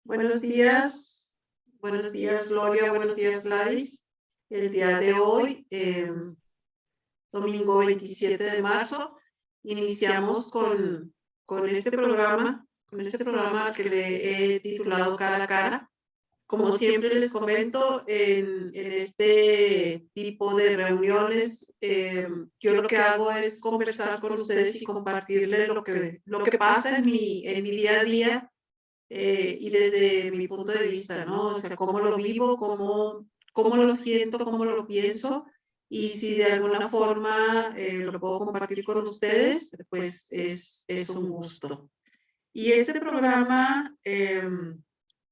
Buenos días Gloria, buenos días Gladys. El día de hoy, domingo 27 de marzo, iniciamos con este programa que le he titulado Cara a Cara. Como siempre les comento, en este tipo de reuniones, yo lo que hago es conversar con ustedes y compartirles lo que pasa en mi día a día. Y desde mi punto de vista, ¿no? O sea, cómo lo vivo, cómo lo siento, cómo lo pienso, y si de alguna forma lo puedo compartir con ustedes, pues es un gusto. Y este programa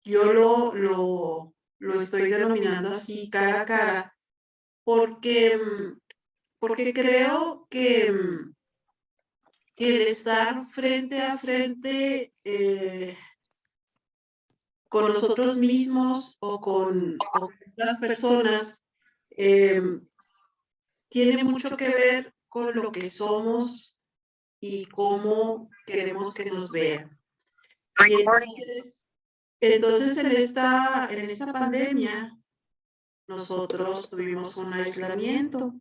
yo lo estoy denominando así, cara a cara, porque, porque creo que el estar frente a frente con nosotros mismos o con otras personas, tiene mucho que ver con lo que somos y cómo queremos que nos vean. Y entonces en esta pandemia, nosotros tuvimos un aislamiento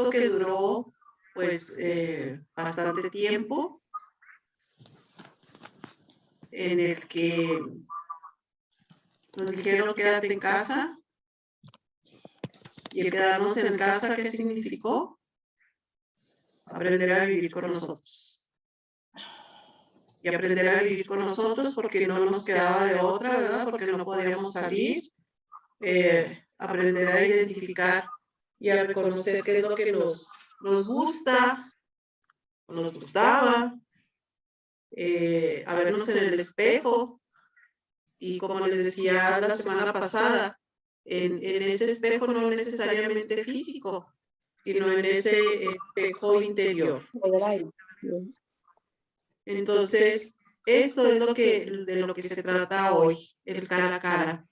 que duró pues bastante tiempo, en el que nos dijeron quédate en casa. Y el quedarnos en casa, ¿qué significó? Aprender a vivir con nosotros. Y aprender a vivir con nosotros porque no nos quedaba de otra, ¿verdad? Porque no podíamos salir. Aprender a identificar y a reconocer qué es lo que nos gusta, nos gustaba. A vernos en el espejo. Y como les decía la semana pasada, en ese espejo no necesariamente físico, sino en ese espejo interior. Entonces, esto es de lo que se trata hoy, el cara a cara.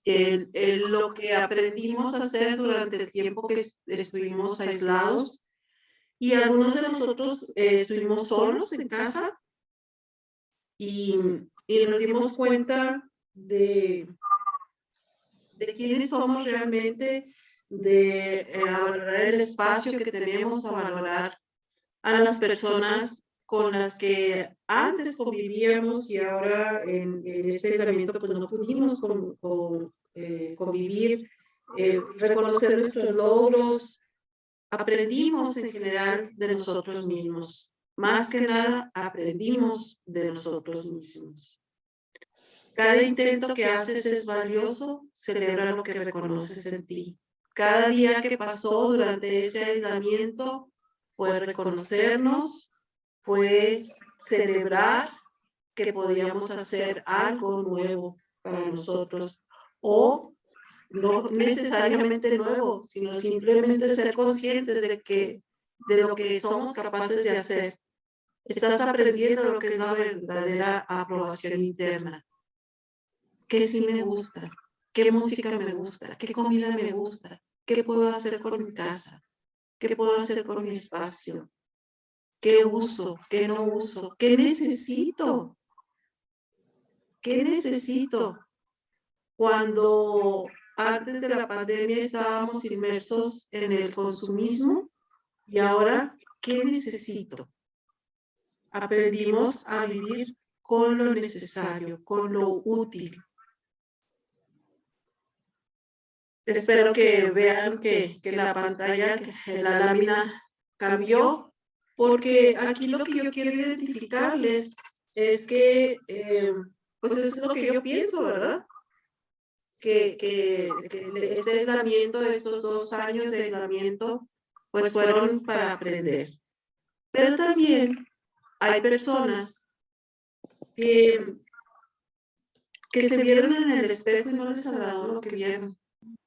Lo que aprendimos a hacer durante el tiempo que estuvimos aislados, y algunos de nosotros estuvimos solos en casa, y nos dimos cuenta de quiénes somos realmente, de valorar el espacio que tenemos, a valorar a las personas con las que antes convivíamos y ahora en este aislamiento pues no pudimos convivir, reconocer nuestros logros. Aprendimos en general de nosotros mismos. Más que nada, aprendimos de nosotros mismos. Cada intento que haces es valioso, celebra lo que reconoces en ti. Cada día que pasó durante ese aislamiento fue reconocernos, fue celebrar que podíamos hacer algo nuevo para nosotros, o no necesariamente nuevo, sino simplemente ser conscientes de lo que somos capaces de hacer. Estás aprendiendo lo que es la verdadera aprobación interna. ¿Qué sí me gusta? ¿Qué música me gusta? ¿Qué comida me gusta? ¿Qué puedo hacer con mi casa? ¿Qué puedo hacer con mi espacio? ¿Qué uso? ¿Qué no uso? ¿Qué necesito? ¿Qué necesito? Cuando antes de la pandemia estábamos inmersos en el consumismo, y ahora, ¿qué necesito? Aprendimos a vivir con lo necesario, con lo útil. Espero que vean que la pantalla, que la lámina cambió, porque aquí lo que yo quiero identificarles es que, pues es lo que yo pienso, ¿verdad? Que este aislamiento, estos 2 años de aislamiento, pues fueron para aprender. Pero también hay personas que se vieron en el espejo y no les agradó lo que vieron.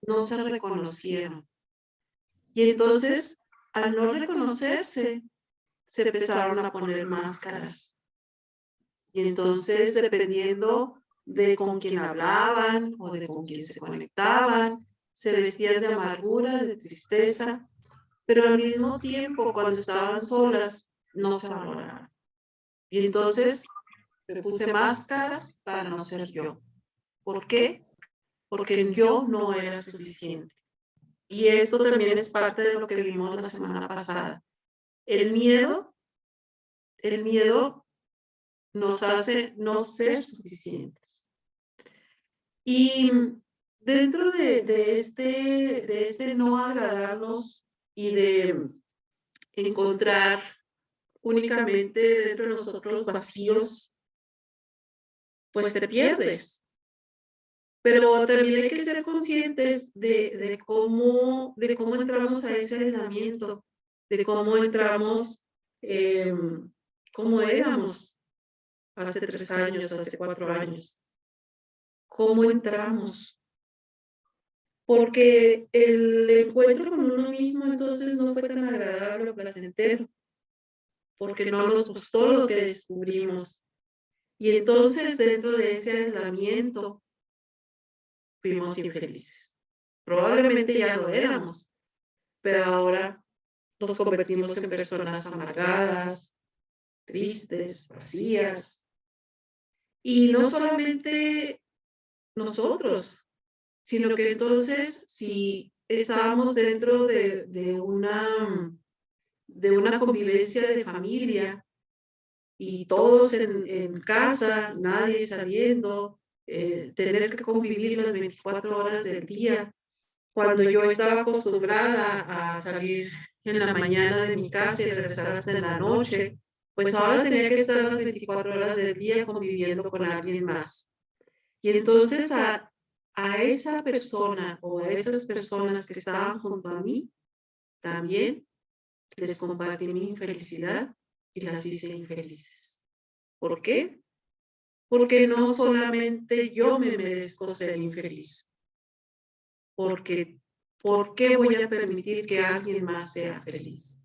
No se reconocieron. Y entonces, al no reconocerse, se empezaron a poner máscaras. Y entonces, dependiendo de con quién hablaban o de con quién se conectaban, se vestían de amargura, de tristeza, pero al mismo tiempo, cuando estaban solas, no se valoraban. Y entonces, Me puse máscaras para no ser yo. ¿Por qué? Porque yo no era suficiente. Y esto también es parte de lo que vimos la semana pasada. El miedo nos hace no ser suficientes. Y dentro de este no agradarnos y de encontrar únicamente dentro de nosotros vacíos, pues te pierdes. Pero también hay que ser conscientes de cómo entramos a ese aislamiento, de cómo entramos, cómo éramos hace 3 años, hace 4 años. ¿Cómo entramos? Porque el encuentro con uno mismo entonces no fue tan agradable o placentero, porque no nos gustó lo que descubrimos. Y entonces dentro de ese aislamiento fuimos infelices. Probablemente ya lo éramos, pero ahora nos convertimos en personas amargadas, tristes, vacías. Y no solamente nosotros, sino que entonces si estábamos dentro de una convivencia de familia y todos en casa, nadie saliendo, tener que convivir las 24 horas del día, cuando yo estaba acostumbrada a salir en la mañana de mi casa y regresar hasta en la noche, pues ahora tenía que estar las 24 horas del día conviviendo con alguien más. Y entonces a esa persona o a esas personas que estaban junto a mí, también les compartí mi infelicidad y las hice infelices. ¿Por qué? Porque no solamente yo me merezco ser infeliz, porque ¿por qué voy a permitir que alguien más sea feliz?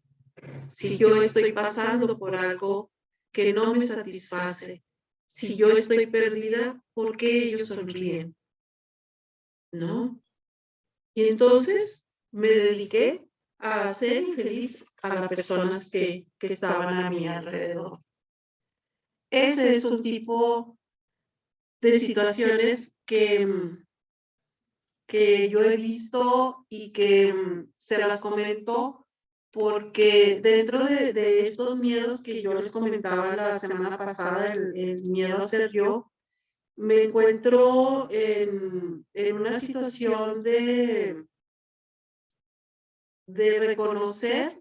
Si yo estoy pasando por algo que no me satisface, si yo estoy perdida, ¿por qué ellos sonríen? ¿No? Y entonces me dediqué a hacer infeliz a las personas que estaban a mi alrededor. Ese es un tipo de situaciones que yo he visto y que se las comento porque dentro de estos miedos que yo les comentaba la semana pasada, el miedo a ser yo, me encuentro en una situación de reconocer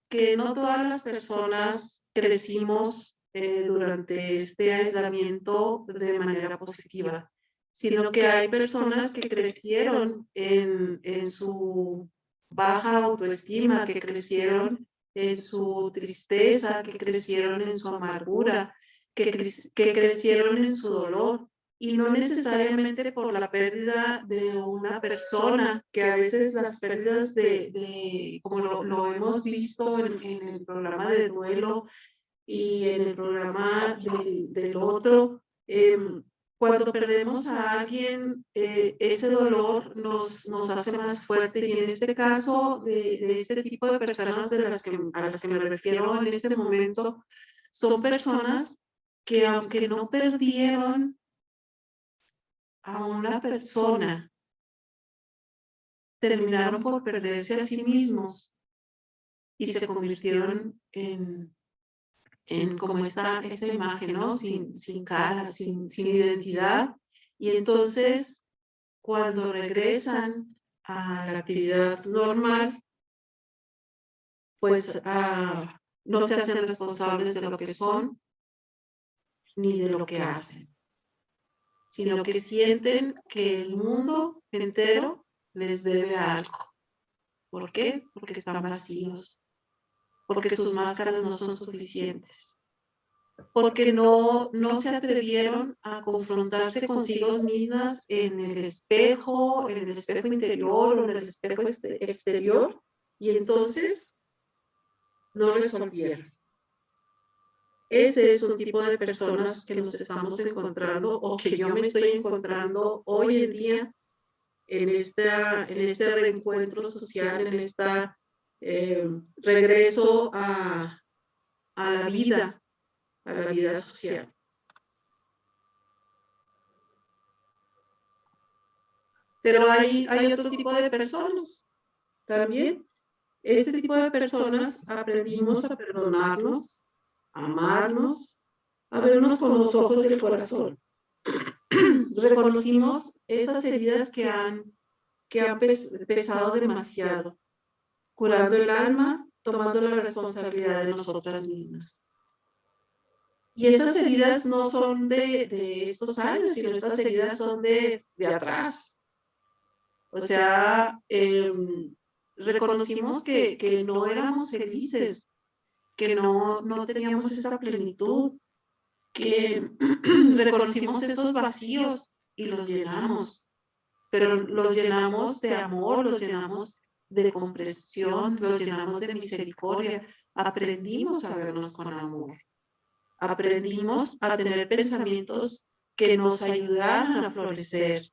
que no todas las personas crecimos durante este aislamiento de manera positiva, sino que hay personas que crecieron en su baja autoestima, que crecieron en su tristeza, que crecieron en su amargura, que crecieron en su dolor. Y no necesariamente por la pérdida de una persona, que a veces las pérdidas como lo hemos visto en el programa de duelo y en el programa del otro, cuando perdemos a alguien, ese dolor nos hace más fuerte. Y en este caso, de este tipo de personas a las que me refiero en este momento, son personas que aunque no perdieron a una persona, terminaron por perderse a sí mismos y se convirtieron en como esta imagen, ¿no? Sin cara, sin identidad. Y entonces, cuando regresan a la actividad normal, pues no se hacen responsables de lo que son ni de lo que hacen, sino que sienten que el mundo entero les debe algo. ¿Por qué? Porque están vacíos, porque sus máscaras no son suficientes, porque no se atrevieron a confrontarse consigo mismas en el espejo interior o en el espejo exterior, y entonces no resolvieron. Ese es un tipo de personas que nos estamos encontrando o que yo me estoy encontrando hoy en día en este reencuentro social, en este regreso a la vida social. Pero hay otro tipo de personas también. Este tipo de personas aprendimos a perdonarnos, a amarnos, a vernos con los ojos del corazón. Reconocimos esas heridas que han pesado demasiado, curando el alma, tomando la responsabilidad de nosotras mismas. Y esas heridas no son de estos años, sino estas heridas son de atrás. O sea, reconocimos que no éramos felices, que no teníamos esa plenitud, que reconocimos esos vacíos y los llenamos, pero los llenamos de amor, los llenamos de comprensión, los llenamos de misericordia. Aprendimos a vernos con amor, aprendimos a tener pensamientos que nos ayudaran a florecer,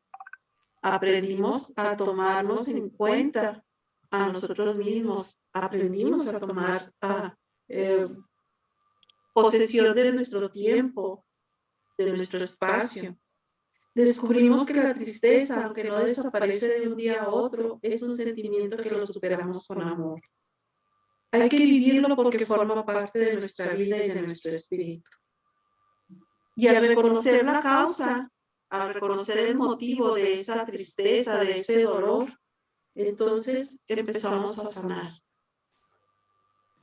aprendimos a tomarnos en cuenta a nosotros mismos, aprendimos a tomar posesión de nuestro tiempo, de nuestro espacio. Descubrimos que la tristeza, aunque no desaparece de un día a otro, es un sentimiento que lo superamos con amor. Hay que vivirlo porque forma parte de nuestra vida y de nuestro espíritu. Y al reconocer la causa, al reconocer el motivo de esa tristeza, de ese dolor, entonces empezamos a sanar.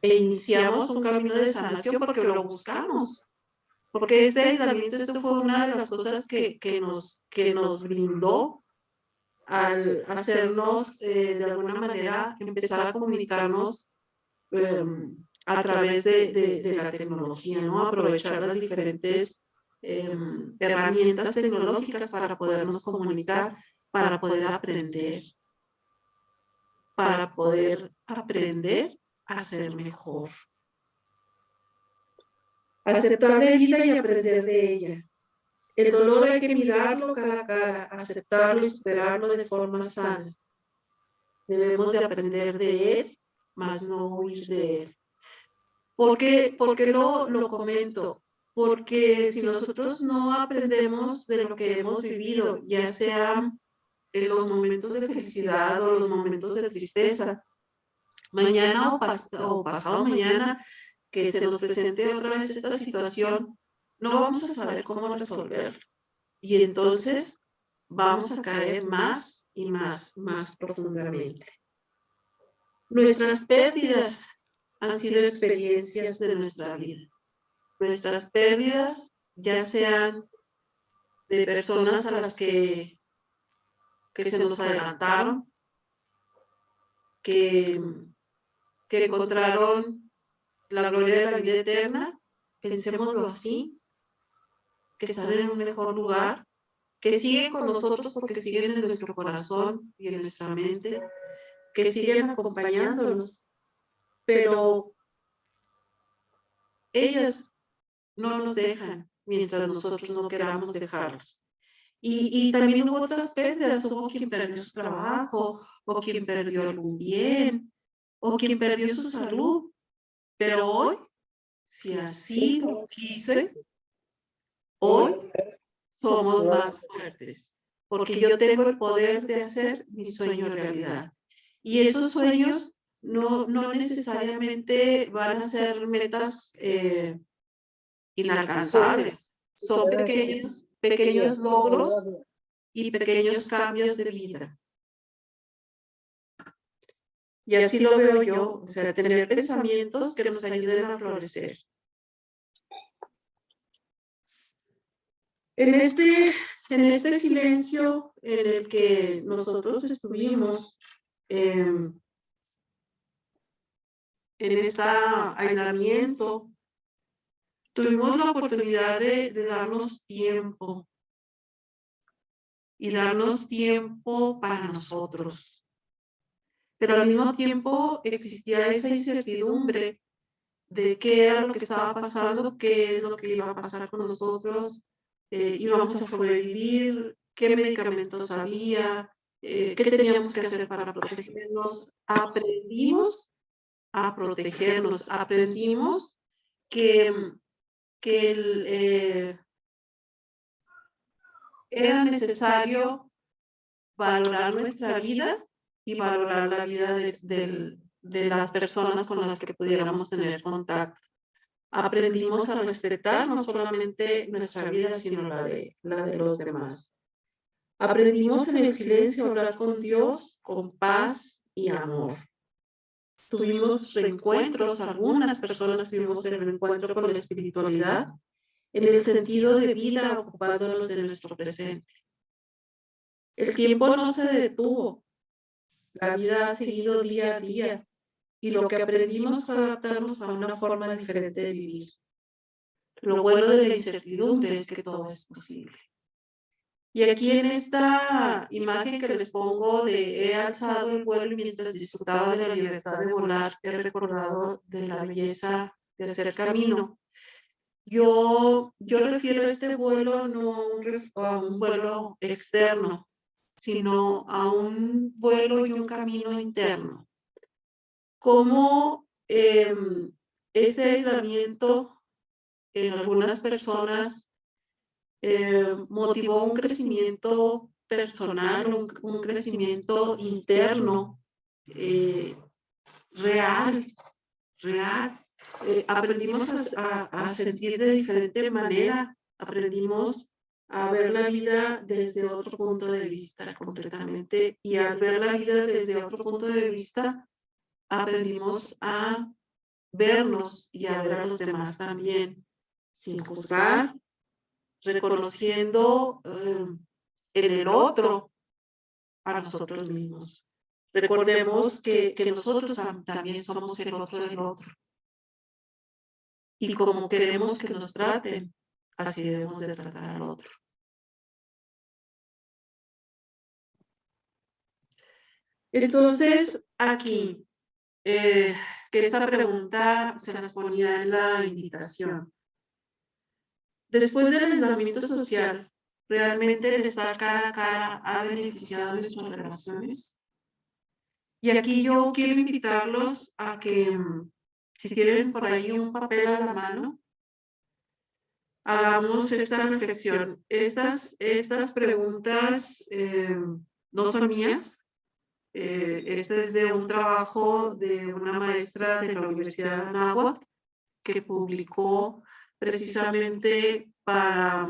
E iniciamos un camino de sanación porque lo buscamos. Porque este aislamiento, esto fue una de las cosas que nos brindó al hacernos, de alguna manera, empezar a comunicarnos a través de la tecnología, ¿no? Aprovechar las diferentes herramientas tecnológicas para podernos comunicar, para poder aprender a ser mejor. Aceptar la herida y aprender de ella. El dolor hay que mirarlo cara a cara, aceptarlo y superarlo de forma sana. Debemos de aprender de él, mas no huir de él. ¿Por qué lo comento? Porque si nosotros no aprendemos de lo que hemos vivido, ya sea en los momentos de felicidad o los momentos de tristeza, mañana o pasado mañana que se nos presente otra vez esta situación, no vamos a saber cómo resolverlo. Y entonces vamos a caer más y más profundamente. Nuestras pérdidas han sido experiencias de nuestra vida. Nuestras pérdidas, ya sean de personas a las que se nos adelantaron, que encontraron la gloria de la vida eterna, pensémoslo así, que están en un mejor lugar, que siguen con nosotros porque siguen en nuestro corazón y en nuestra mente, que siguen acompañándonos, pero ellas no nos dejan mientras nosotros no queramos dejarlas. Y también hubo otras pérdidas, hubo quien perdió su trabajo, o quien perdió algún bien, o quien perdió su salud, pero hoy, si así lo quise, hoy somos más fuertes, porque yo tengo el poder de hacer mi sueño realidad. Y esos sueños no necesariamente van a ser metas inalcanzables, son pequeños logros y pequeños cambios de vida. Y así lo veo yo, o sea, tener pensamientos que nos ayuden a florecer. En este silencio en el que nosotros estuvimos, en este aislamiento, tuvimos la oportunidad de darnos tiempo y darnos tiempo para nosotros. Pero al mismo tiempo existía esa incertidumbre de qué era lo que estaba pasando, qué es lo que iba a pasar con nosotros, íbamos a sobrevivir, qué medicamentos había, qué teníamos que hacer para protegernos. Aprendimos a protegernos, aprendimos que era necesario valorar nuestra vida y valorar la vida de las personas con las que pudiéramos tener contacto. Aprendimos a respetar no solamente nuestra vida, sino la de los demás. Aprendimos en el silencio a hablar con Dios con paz y amor. Tuvimos reencuentros, algunas personas tuvimos el reencuentro con la espiritualidad, en el sentido de vida ocupándonos de nuestro presente. El tiempo no se detuvo, la vida ha seguido día a día y lo que aprendimos fue adaptarnos a una forma diferente de vivir. Lo bueno de la incertidumbre es que todo es posible. Y aquí en esta imagen que les pongo de he alzado el vuelo y mientras disfrutaba de la libertad de volar, he recordado de la belleza de hacer camino. Yo refiero a este vuelo no a un vuelo externo, sino a un vuelo y un camino interno. Cómo este aislamiento en algunas personas motivó un crecimiento personal, un crecimiento interno real. Aprendimos a sentir de diferente manera, aprendimos a ver la vida desde otro punto de vista completamente, y al ver la vida desde otro punto de vista, aprendimos a vernos y a ver a los demás también, sin juzgar, reconociendo en el otro a nosotros mismos. Recordemos que nosotros también somos el otro del otro. Y como queremos que nos traten, así debemos de tratar al otro. Entonces, aquí, que esta pregunta se las ponía en la invitación. Después del aislamiento social, ¿realmente el estar cara a cara ha beneficiado nuestras relaciones? Y aquí yo quiero invitarlos a que, si tienen por ahí un papel a la mano, hagamos esta reflexión. Estas preguntas no son mías. Este es de un trabajo de una maestra de la Universidad de Anáhuac que publicó precisamente para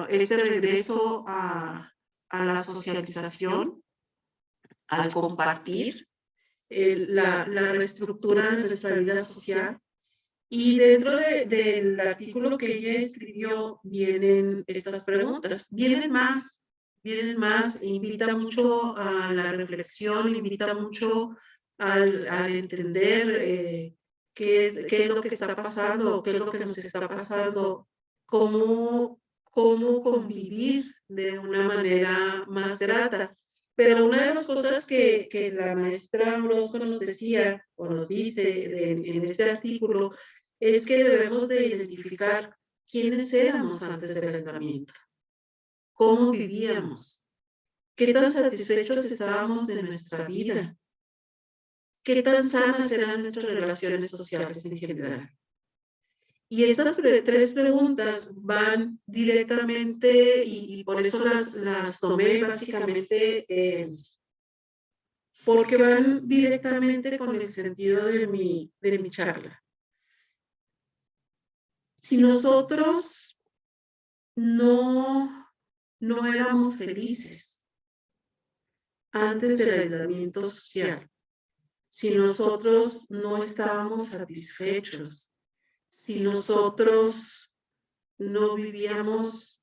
este regreso a la socialización, al compartir, la reestructura de nuestra vida social. Y dentro del artículo que ella escribió vienen estas preguntas, vienen más, invita mucho a la reflexión, invita mucho al entender qué es lo que está pasando, qué es lo que nos está pasando, cómo convivir de una manera más grata. Pero una de las cosas que la maestra Orozco nos decía, o nos dice en este artículo, es que debemos de identificar quiénes éramos antes del aislamiento, cómo vivíamos, qué tan satisfechos estábamos de nuestra vida, qué tan sanas eran nuestras relaciones sociales en general. Y estas tres preguntas van directamente, y por eso las tomé básicamente, porque van directamente con el sentido de mi charla. Si nosotros no éramos felices antes del aislamiento social, si nosotros no estábamos satisfechos, si nosotros no vivíamos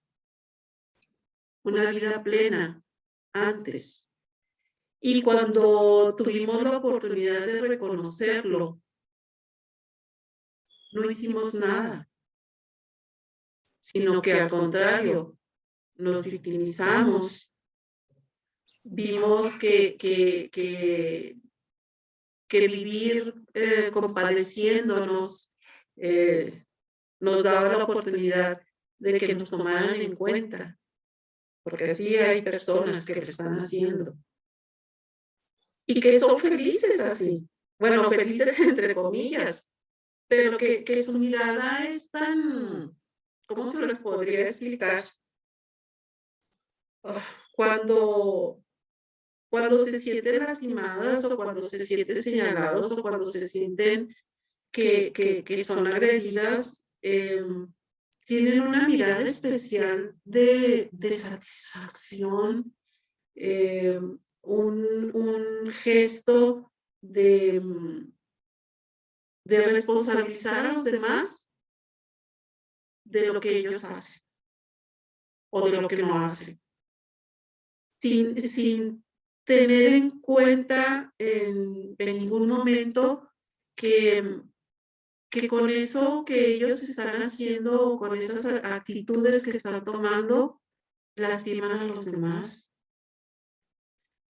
una vida plena antes, y cuando tuvimos la oportunidad de reconocerlo, no hicimos nada, sino que al contrario, nos victimizamos, vimos que vivir compadeciéndonos nos daba la oportunidad de que nos tomaran en cuenta, porque así hay personas que lo están haciendo y que son felices así, bueno, felices entre comillas, pero que su mirada es tan, ¿cómo se les podría explicar? ah, cuando, cuando se sienten lastimadas o cuando se sienten señalados o cuando se sienten que son agredidas, tienen una mirada especial de satisfacción, un gesto de, de responsabilizar a los demás de lo que ellos hacen o de lo que no hacen, sin tener en cuenta en ningún momento que, que con eso que ellos están haciendo, con esas actitudes que están tomando, lastiman a los demás.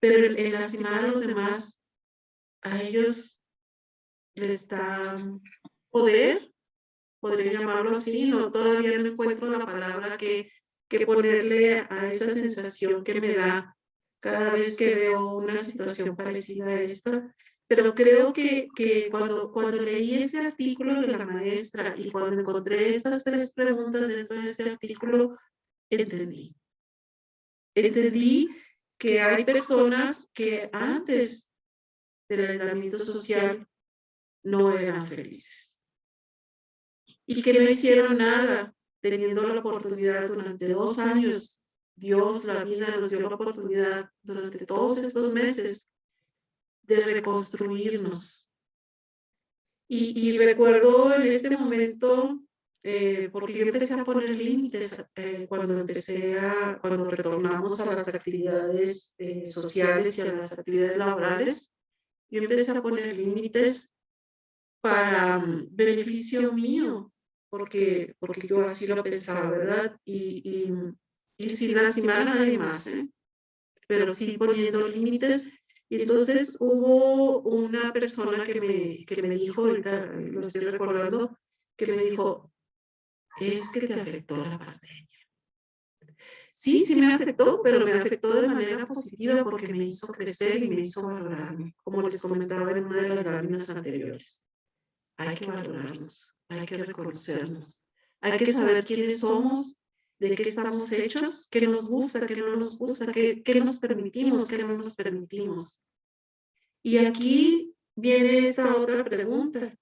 Pero el lastimar a los demás, a ellos les da poder, podría llamarlo así, no, todavía no encuentro la palabra que ponerle a esa sensación que me da cada vez que veo una situación parecida a esta, pero creo que cuando leí este artículo de la maestra y cuando encontré estas 3 preguntas dentro de este artículo, entendí. Entendí que hay personas que antes del aislamiento social no eran felices y que no hicieron nada teniendo la oportunidad durante 2 años. Dios, la vida nos dio la oportunidad durante todos estos meses de reconstruirnos. Y recuerdo en este momento, porque yo empecé a poner límites cuando retornamos a las actividades sociales y a las actividades laborales, yo empecé a poner límites para beneficio mío, porque yo así lo pensaba, ¿verdad? Y sin lastimar a nadie más, ¿eh? Pero sí poniendo límites. Y entonces hubo una persona que me dijo, ahorita lo estoy recordando, que me dijo, es que te afectó la pandemia. Sí, sí me afectó, pero me afectó de manera positiva porque me hizo crecer y me hizo valorarme, como les comentaba en una de las láminas anteriores. Hay que valorarnos, hay que reconocernos, hay que saber quiénes somos, de qué estamos hechos, qué nos gusta, qué no nos gusta, qué nos permitimos, qué no nos permitimos. Y aquí viene esta otra pregunta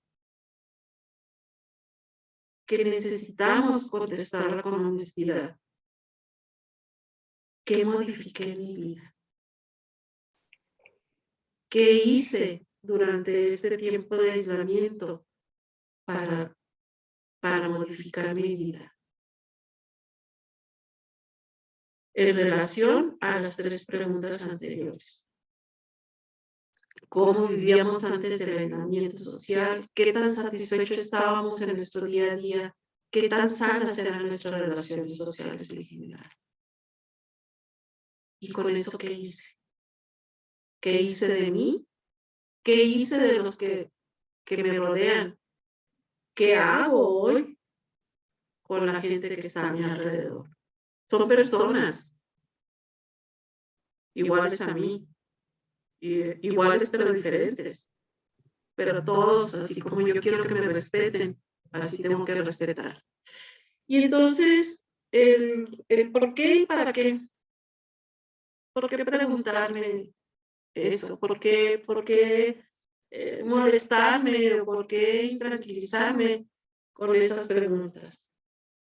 que necesitamos contestarla con honestidad. ¿Qué modifiqué en mi vida? ¿Qué hice durante este tiempo de aislamiento para, para modificar mi vida? En relación a las 3 preguntas anteriores. ¿Cómo vivíamos antes del aislamiento social? ¿Qué tan satisfechos estábamos en nuestro día a día? ¿Qué tan sanas eran nuestras relaciones sociales en general? ¿Y con eso qué hice? ¿Qué hice de mí? ¿Qué hice de los que me rodean? ¿Qué hago hoy con la gente que está a mi alrededor? Son personas iguales a mí, iguales pero diferentes, pero todos, así como yo quiero que me respeten, así tengo que respetar. Y entonces, el por qué y para qué. ¿Por qué preguntarme eso? ¿Por qué molestarme o por qué intranquilizarme con esas preguntas?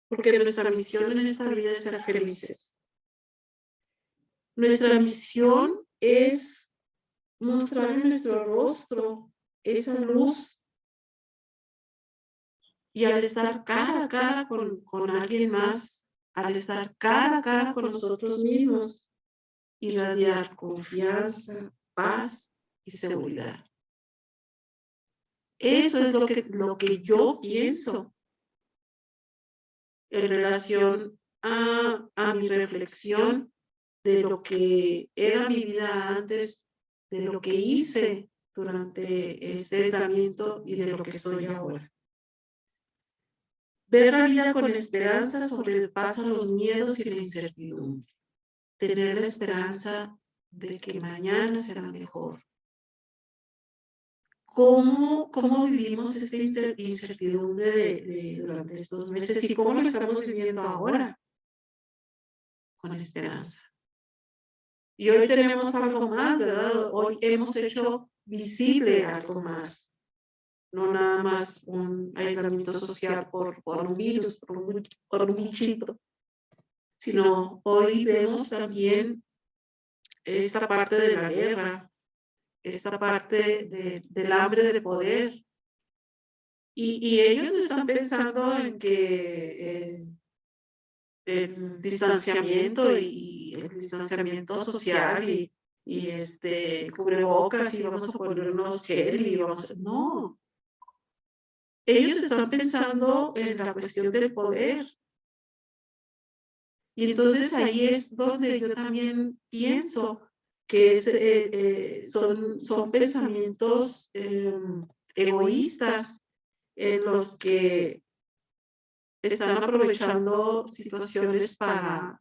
Porque nuestra misión en esta vida es ser felices. Nuestra misión es mostrar en nuestro rostro esa luz. Y al estar cara a cara con alguien más, al estar cara a cara con nosotros mismos, irradiar confianza, paz y seguridad. Eso es lo que yo pienso en relación a mi reflexión de lo que era mi vida antes, de lo que hice durante este aislamiento y de lo que soy ahora. Ver la vida con esperanza sobrepasa los miedos y la incertidumbre. Tener la esperanza de que mañana será mejor. ¿Cómo vivimos esta incertidumbre durante estos meses y cómo lo estamos viviendo ahora? Con esperanza. Y hoy tenemos algo más, ¿verdad? Hoy hemos hecho visible algo más. No nada más un aislamiento social por un virus, por un bichito, sino hoy vemos también esta parte de la guerra, esta parte del hambre de poder. Y ellos no están pensando en que el distanciamiento y el distanciamiento social y cubrebocas y vamos a ponernos gel y vamos a... No, ellos están pensando en la cuestión del poder. Y entonces ahí es donde yo también pienso que son pensamientos egoístas en los que están aprovechando situaciones para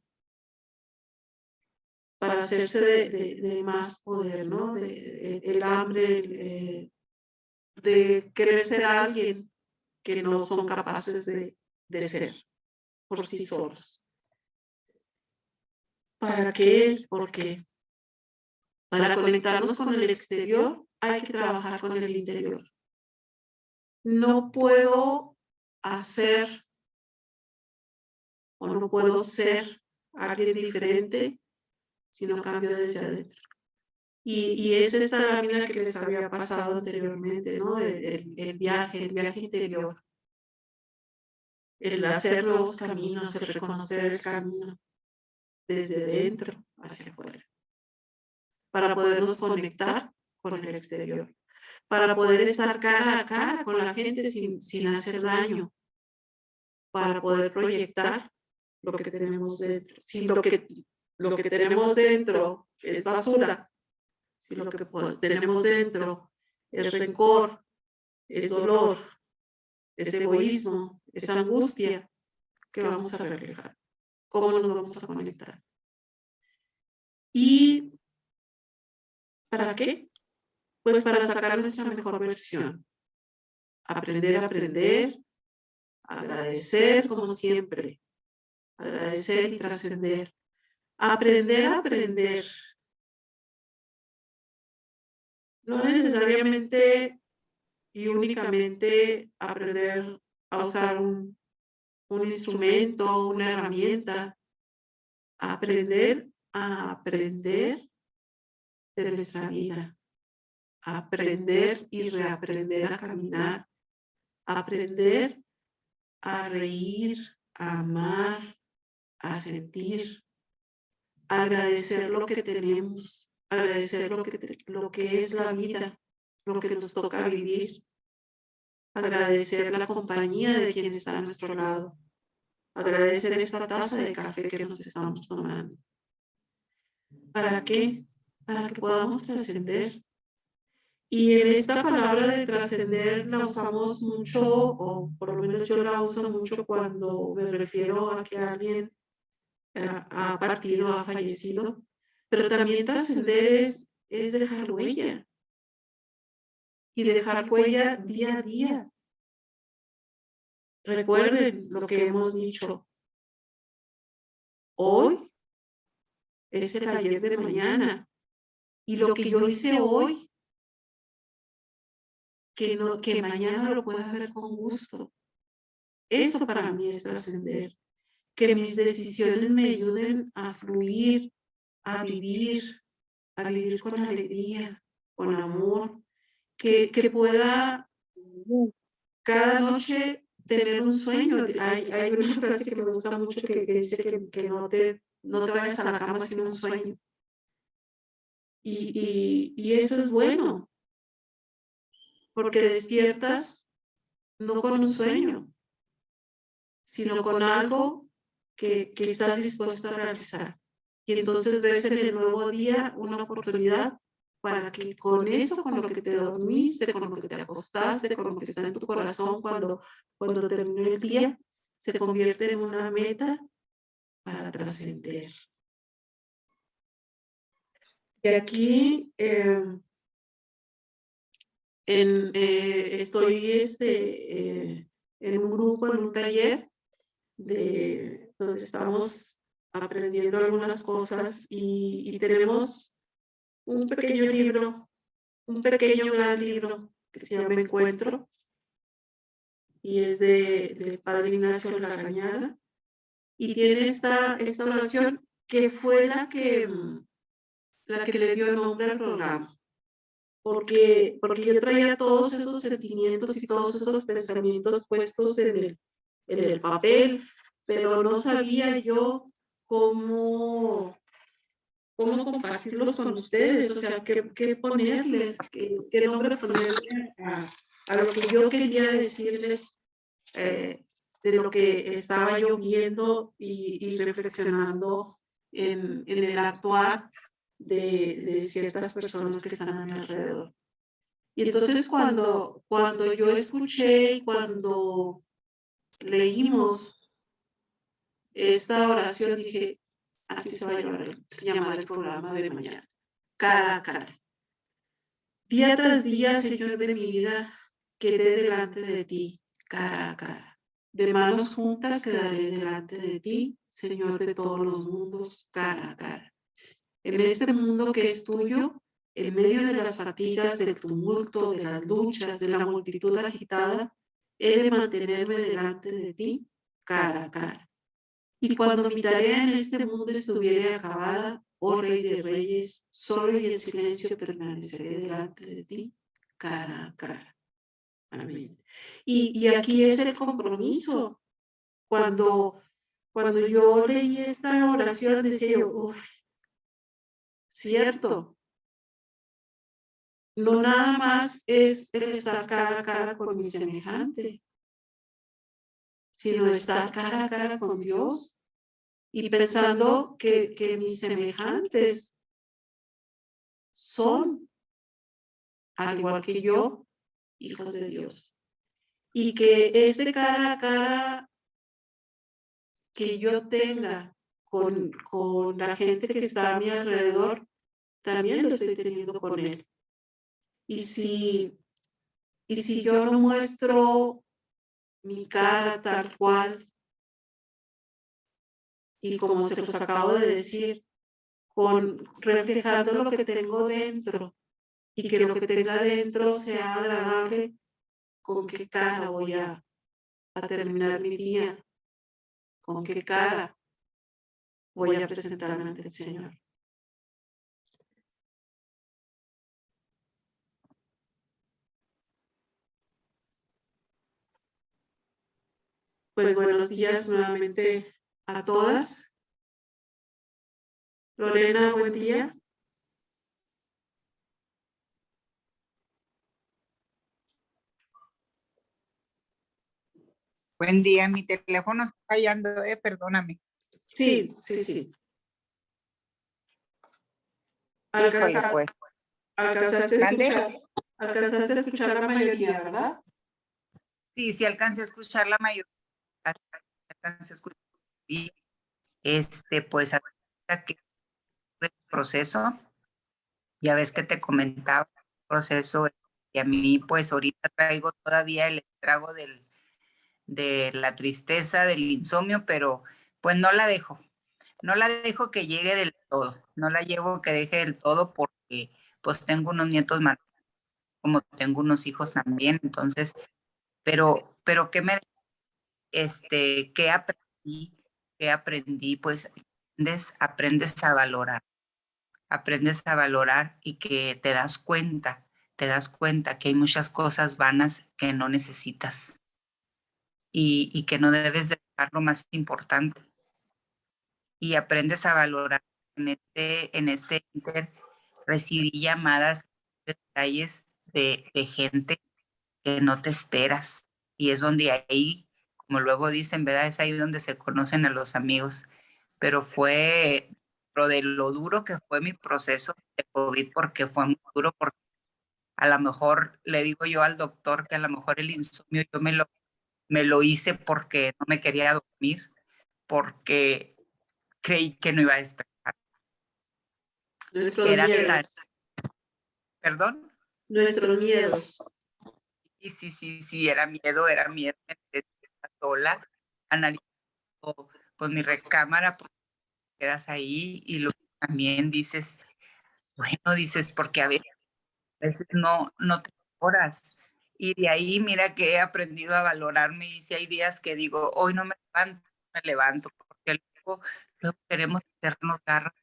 hacerse de más poder, ¿no? El hambre, de querer ser alguien que no son capaces de ser por sí solos. ¿Para qué? Porque para conectarnos con el exterior hay que trabajar con el interior. No puedo hacer o no puedo ser alguien diferente si no cambio desde adentro. Y es esta lámina que les había pasado anteriormente, ¿no? El viaje interior. El hacer nuevos caminos, el reconocer el camino desde dentro hacia afuera. Para podernos conectar con el exterior. Para poder estar cara a cara con la gente sin hacer daño. Para poder proyectar lo que tenemos dentro. Si lo que tenemos dentro es basura, si lo que tenemos dentro es rencor, es dolor, es egoísmo, es angustia, ¿qué vamos a reflejar? ¿Cómo nos vamos a conectar? ¿Y para qué? Pues para sacar nuestra mejor versión. Aprender a aprender, agradecer como siempre, agradecer y trascender. Aprender a aprender. No necesariamente y únicamente aprender a usar un instrumento, una herramienta. Aprender a aprender de nuestra vida. Aprender y reaprender a caminar. Aprender a reír, a amar, a sentir. Agradecer lo que tenemos, agradecer lo que es la vida, lo que nos toca vivir, agradecer la compañía de quien está a nuestro lado, agradecer esta taza de café que nos estamos tomando. ¿Para qué? Para que podamos trascender. Y en esta palabra de trascender la usamos mucho, o por lo menos yo la uso mucho cuando me refiero a que alguien ha partido, ha fallecido. Pero también trascender es dejar huella. Y dejar huella día a día. Recuerden lo que hemos dicho. Hoy es el ayer de mañana. Y lo que yo hice hoy, que mañana lo pueda ver con gusto. Eso para mí es trascender. Que mis decisiones me ayuden a fluir, a vivir con alegría, con amor. Que pueda cada noche tener un sueño. Hay una frase que me gusta mucho que dice que no te vayas a la cama sin un sueño. Y eso es bueno, porque despiertas no con un sueño, sino con algo que estás dispuesto a realizar. Y entonces ves en el nuevo día una oportunidad para que con eso, con lo que te dormiste, con lo que te acostaste, con lo que está en tu corazón cuando terminó el día, se convierte en una meta para trascender. Y aquí estoy en un grupo, en un taller donde estamos aprendiendo algunas cosas y tenemos un pequeño libro, un pequeño gran libro que se llama Encuentro y es del Padre Ignacio Larrañaga y tiene esta oración que fue la que le dio nombre al programa. Porque yo traía todos esos sentimientos y todos esos pensamientos puestos en el papel, pero no sabía yo cómo compartirlos con ustedes, o sea, qué ponerles, qué nombre ponerle a lo que yo quería decirles de lo que estaba yo viendo y reflexionando en el actuar de ciertas personas que están a mi alrededor. Y entonces cuando yo escuché y cuando leímos esta oración, dije, así se va a llamar el programa de mañana, cara a cara. Día tras día, Señor de mi vida, quedé delante de ti, cara a cara. De manos juntas quedaré delante de ti, Señor de todos los mundos, cara a cara. En este mundo que es tuyo, en medio de las fatigas, del tumulto, de las luchas, de la multitud agitada, he de mantenerme delante de ti, cara a cara. Y cuando mi tarea en este mundo estuviere acabada, oh Rey de Reyes, solo y en silencio permaneceré delante de ti, cara a cara. Amén. Y aquí es el compromiso. Cuando yo leí esta oración, decía yo, uff, cierto, no nada más es el estar cara a cara con mi semejante, sino estar cara a cara con Dios y pensando que mis semejantes son, al igual que yo, hijos de Dios. Y que este cara a cara que yo tenga con la gente que está a mi alrededor, también lo estoy teniendo con Él. Y si yo no muestro mi cara tal cual, y como se los acabo de decir, reflejando lo que tengo dentro, y que lo que tenga dentro sea agradable, ¿con qué cara voy a terminar mi día? ¿Con qué cara voy a presentarme ante el Señor? Pues buenos días nuevamente a todas. Lorena, buen día. Buen día, mi teléfono está fallando, perdóname. Sí. Híjole, pues. Alcanzaste a escuchar la mayoría, ¿verdad? Sí, alcancé a escuchar la mayoría. Alcancé a escuchar. Y pues, hasta que el proceso, ya ves que te comentaba el proceso, y a mí, pues, ahorita traigo todavía el estrago de la tristeza, del insomnio, pero pues no la dejo que llegue del todo, no la llevo que deje del todo porque pues tengo unos nietos más, como tengo unos hijos también, entonces, pero ¿qué qué aprendí? Pues aprendes a valorar y que te das cuenta que hay muchas cosas vanas que no necesitas y que no debes de dejar lo más importante. Y aprendes a valorar en este inter, recibí llamadas, detalles de gente que no te esperas. Y es donde ahí, como luego dicen, ¿verdad? Es ahí donde se conocen a los amigos. Pero fue de lo duro que fue mi proceso de COVID, porque fue muy duro, porque a lo mejor le digo yo al doctor que a lo mejor el insomnio yo me lo hice porque no me quería dormir, porque creí que no iba a despertar. Nuestros miedos. ¿Perdón? Nuestros miedos. Y sí, era miedo, sola, analizando con mi recámara, quedas ahí y luego también dices, bueno, dices, porque a veces no te valoras. Y de ahí mira que he aprendido a valorarme y si hay días que digo, hoy no me levanto, porque luego queremos hacernos garras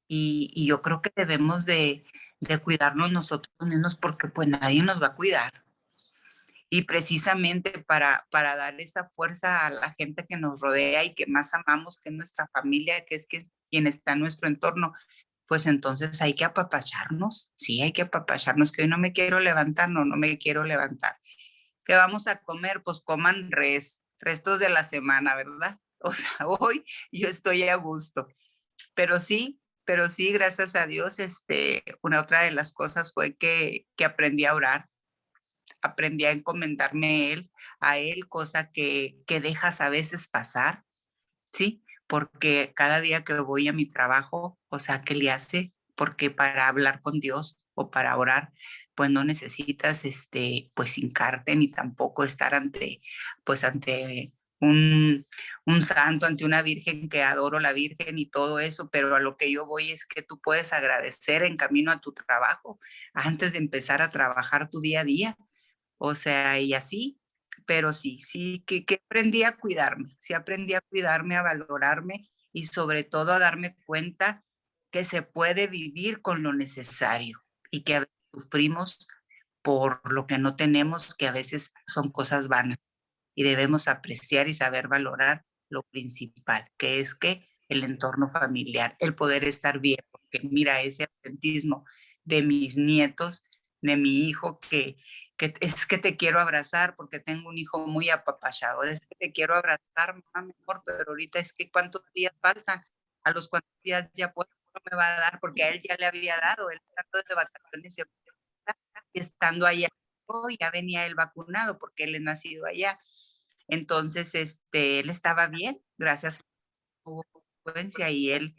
y yo creo que debemos de cuidarnos nosotros mismos porque pues nadie nos va a cuidar. Y precisamente para dar esa fuerza a la gente que nos rodea y que más amamos, que es nuestra familia, que quien está en nuestro entorno, pues entonces hay que apapacharnos, sí, hay que apapacharnos, que hoy no me quiero levantar, no me quiero levantar. ¿Qué vamos a comer? Pues coman restos de la semana, ¿verdad? O sea, hoy yo estoy a gusto. Pero sí, gracias a Dios, una otra de las cosas fue que aprendí a orar, aprendí a encomendarme a él, cosa que dejas a veces pasar, ¿sí? Porque cada día que voy a mi trabajo, o sea, ¿qué le hace? Porque para hablar con Dios o para orar, pues no necesitas, pues hincarte ni tampoco estar ante un santo, ante una virgen que adoro la virgen y todo eso, pero a lo que yo voy es que tú puedes agradecer en camino a tu trabajo antes de empezar a trabajar tu día a día. O sea, y así, pero sí, que aprendí a cuidarme, sí aprendí a cuidarme, a valorarme y sobre todo a darme cuenta que se puede vivir con lo necesario y que a veces sufrimos por lo que no tenemos, que a veces son cosas vanas y debemos apreciar y saber valorar lo principal, que es que el entorno familiar, el poder estar bien, porque mira ese ausentismo de mis nietos, de mi hijo, que es que te quiero abrazar porque tengo un hijo muy apapachador, es que te quiero abrazar, mamá, mi amor, pero ahorita es que cuántos días faltan, a los cuántos días ya puedo, no me va a dar, porque a él ya le había dado, él estando de vacaciones y estando allá, ya venía él vacunado porque él es nacido allá. Entonces, él estaba bien, gracias a su influencia y él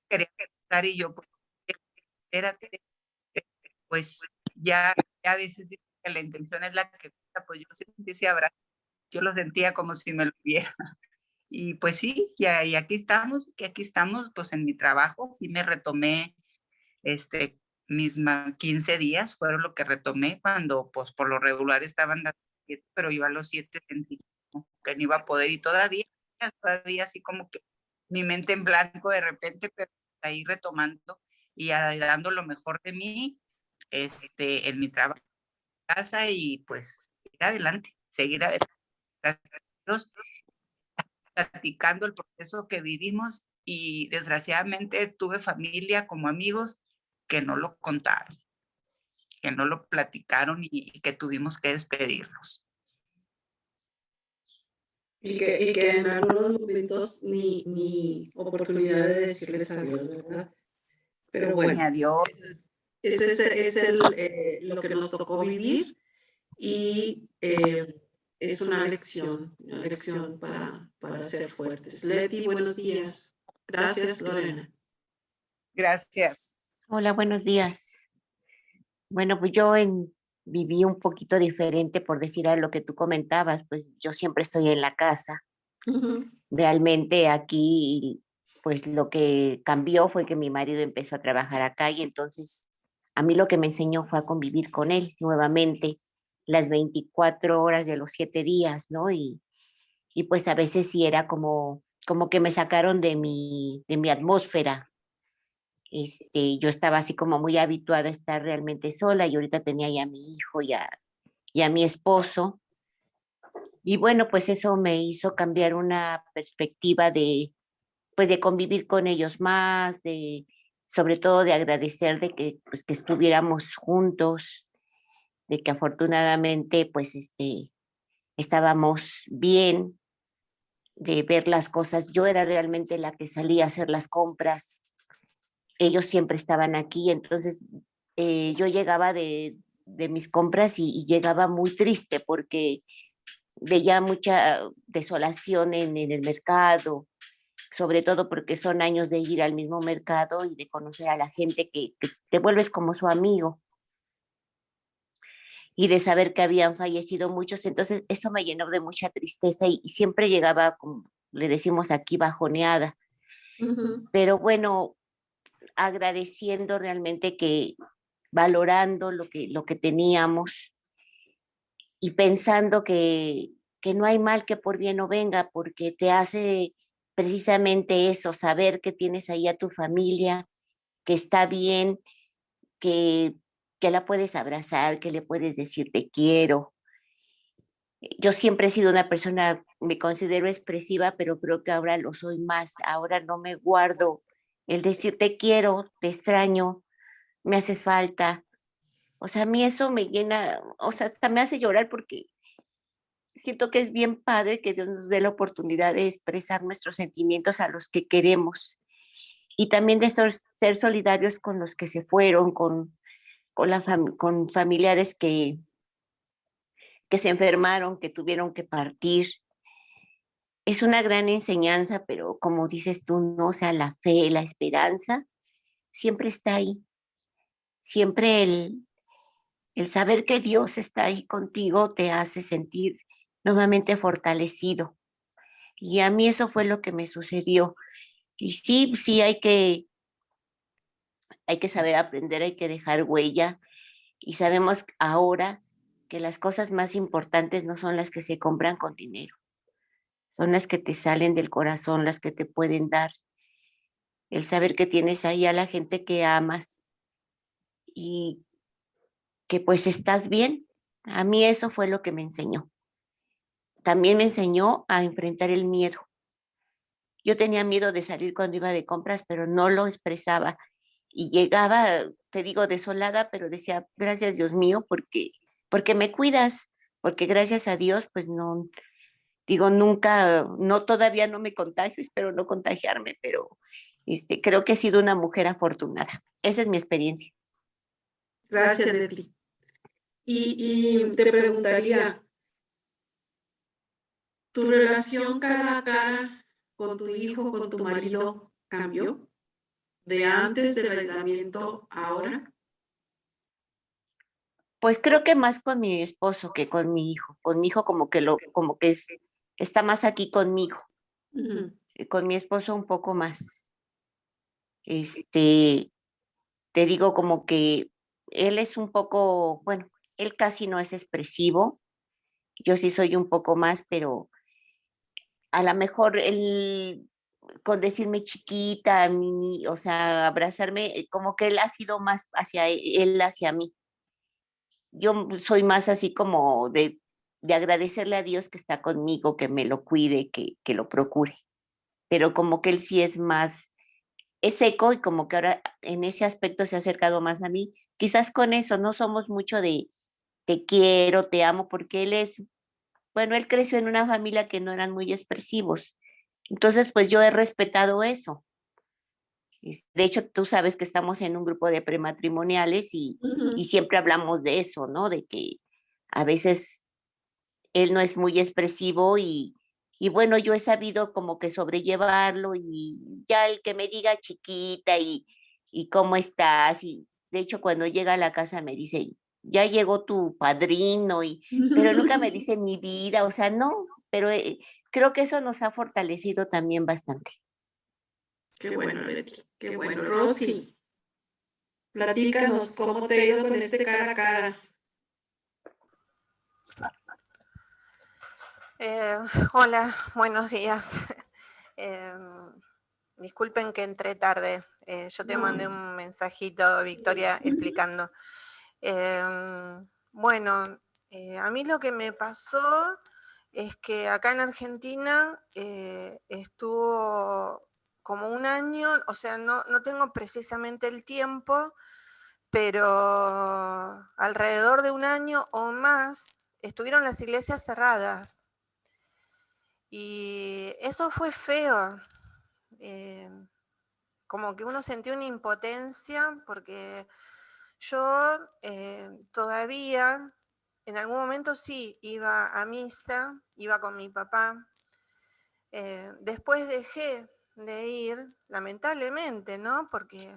quería estar y yo, pues, espérate, pues ya a veces dice que la intención es la que cuenta, pues yo sentí ese abrazo, yo lo sentía como si me lo viera. Y pues sí, y aquí estamos, pues en mi trabajo, sí me retomé, este, 15 días fueron lo que retomé cuando, pues por lo regular estaban dando 7, pero yo a los 7 sentí que no iba a poder y todavía así como que mi mente en blanco de repente, pero ahí retomando y dando lo mejor de mí, en mi trabajo, en casa y pues seguir adelante, gracias a Dios, platicando el proceso que vivimos y desgraciadamente tuve familia como amigos que no lo contaron, que no lo platicaron y que tuvimos que despedirnos. Y que en algunos momentos ni oportunidad de decirles adiós, ¿verdad? Pero bueno, Adiós. ese es lo que nos tocó vivir y es una lección para ser fuertes. Leti, buenos días. Gracias, Lorena. Gracias. Hola, buenos días. Bueno, pues viví un poquito diferente, por decir a lo que tú comentabas, pues yo siempre estoy en la casa. Realmente aquí, pues lo que cambió fue que mi marido empezó a trabajar acá y entonces a mí lo que me enseñó fue a convivir con él nuevamente las 24 horas de los 7 días, ¿no? Y pues a veces sí era como que me sacaron de mi atmósfera. Yo estaba así como muy habituada a estar realmente sola y ahorita tenía ya a mi hijo y a mi esposo. Y bueno, pues eso me hizo cambiar una perspectiva pues de convivir con ellos más, sobre todo de agradecer de que, pues, que estuviéramos juntos, de que afortunadamente pues estábamos bien, de ver las cosas. Yo era realmente la que salía a hacer las compras, ellos siempre estaban aquí, entonces yo llegaba de mis compras y llegaba muy triste porque veía mucha desolación en el mercado, sobre todo porque son años de ir al mismo mercado y de conocer a la gente que te vuelves como su amigo y de saber que habían fallecido muchos, entonces eso me llenó de mucha tristeza y siempre llegaba, como le decimos aquí, bajoneada. Pero bueno, agradeciendo realmente que valorando lo que teníamos y pensando que no hay mal que por bien no venga, porque te hace precisamente eso, saber que tienes ahí a tu familia, que está bien, que, que la puedes abrazar, que le puedes decir te quiero. Yo siempre he sido una persona, me considero expresiva, pero creo que ahora lo soy más. Ahora no me guardo el decir te quiero, te extraño, me haces falta. O sea, a mí eso me llena, o sea, hasta me hace llorar porque siento que es bien padre que Dios nos dé la oportunidad de expresar nuestros sentimientos a los que queremos y también de ser solidarios con los que se fueron, con familiares que se enfermaron, que tuvieron que partir. Es una gran enseñanza, pero como dices tú, no, o sea, la fe, la esperanza, siempre está ahí. Siempre el saber que Dios está ahí contigo te hace sentir nuevamente fortalecido. Y a mí eso fue lo que me sucedió. Y sí, sí hay que saber aprender, hay que dejar huella. Y sabemos ahora que las cosas más importantes no son las que se compran con dinero, son las que te salen del corazón, las que te pueden dar. El saber que tienes ahí a la gente que amas y que pues estás bien. A mí eso fue lo que me enseñó. También me enseñó a enfrentar el miedo. Yo tenía miedo de salir cuando iba de compras, pero no lo expresaba. Y llegaba, te digo, desolada, pero decía, gracias Dios mío, porque me cuidas, porque gracias a Dios, pues no, digo, nunca, no, todavía no me contagio, espero no contagiarme, pero creo que he sido una mujer afortunada. Esa es mi experiencia. Gracias, Leti. Y te preguntaría, ¿tu relación cara a cara con tu hijo, con tu marido, cambió de antes del aislamiento a ahora? Pues creo que más con mi esposo que con mi hijo. Con mi hijo como que está más aquí conmigo. Ujú. Con mi esposo un poco más. Este, te digo como que él es un poco, bueno, él casi no es expresivo. Yo sí soy un poco más, pero a lo mejor él con decirme chiquita, mini, o sea, abrazarme, como que él ha sido más hacia él, hacia mí. Yo soy más así como de agradecerle a Dios que está conmigo, que me lo cuide, que lo procure. Pero como que él sí es más, es seco y como que ahora en ese aspecto se ha acercado más a mí. Quizás con eso no somos mucho de te quiero, te amo, porque él es, bueno, él creció en una familia que no eran muy expresivos. Entonces, pues yo he respetado eso. De hecho, tú sabes que estamos en un grupo de prematrimoniales y Ujú. siempre hablamos de eso, ¿no? De que a veces él no es muy expresivo y bueno, yo he sabido como que sobrellevarlo y ya el que me diga chiquita y cómo estás. Y de hecho, cuando llega a la casa me dice, ya llegó tu padrino, pero nunca me dice mi vida, o sea, no, pero creo que eso nos ha fortalecido también bastante. Qué bueno, Leti, qué bueno. Rosy, platícanos cómo te ha ido con este cara a cara. Eh, Hola, buenos días. Em, Disculpen que entré tarde. Yo te mandé No. un mensajito, Victoria, explicando. Bueno, a mí lo que me pasó es que acá en Argentina estuvo como un año, o sea, no tengo precisamente el tiempo, pero alrededor de un año o más estuvieron las iglesias cerradas. Y eso fue feo, eh, como que uno sentía una impotencia porque yo todavía, en algún momento sí, iba a misa, iba con mi papá. Después dejé de ir, lamentablemente, ¿no? Porque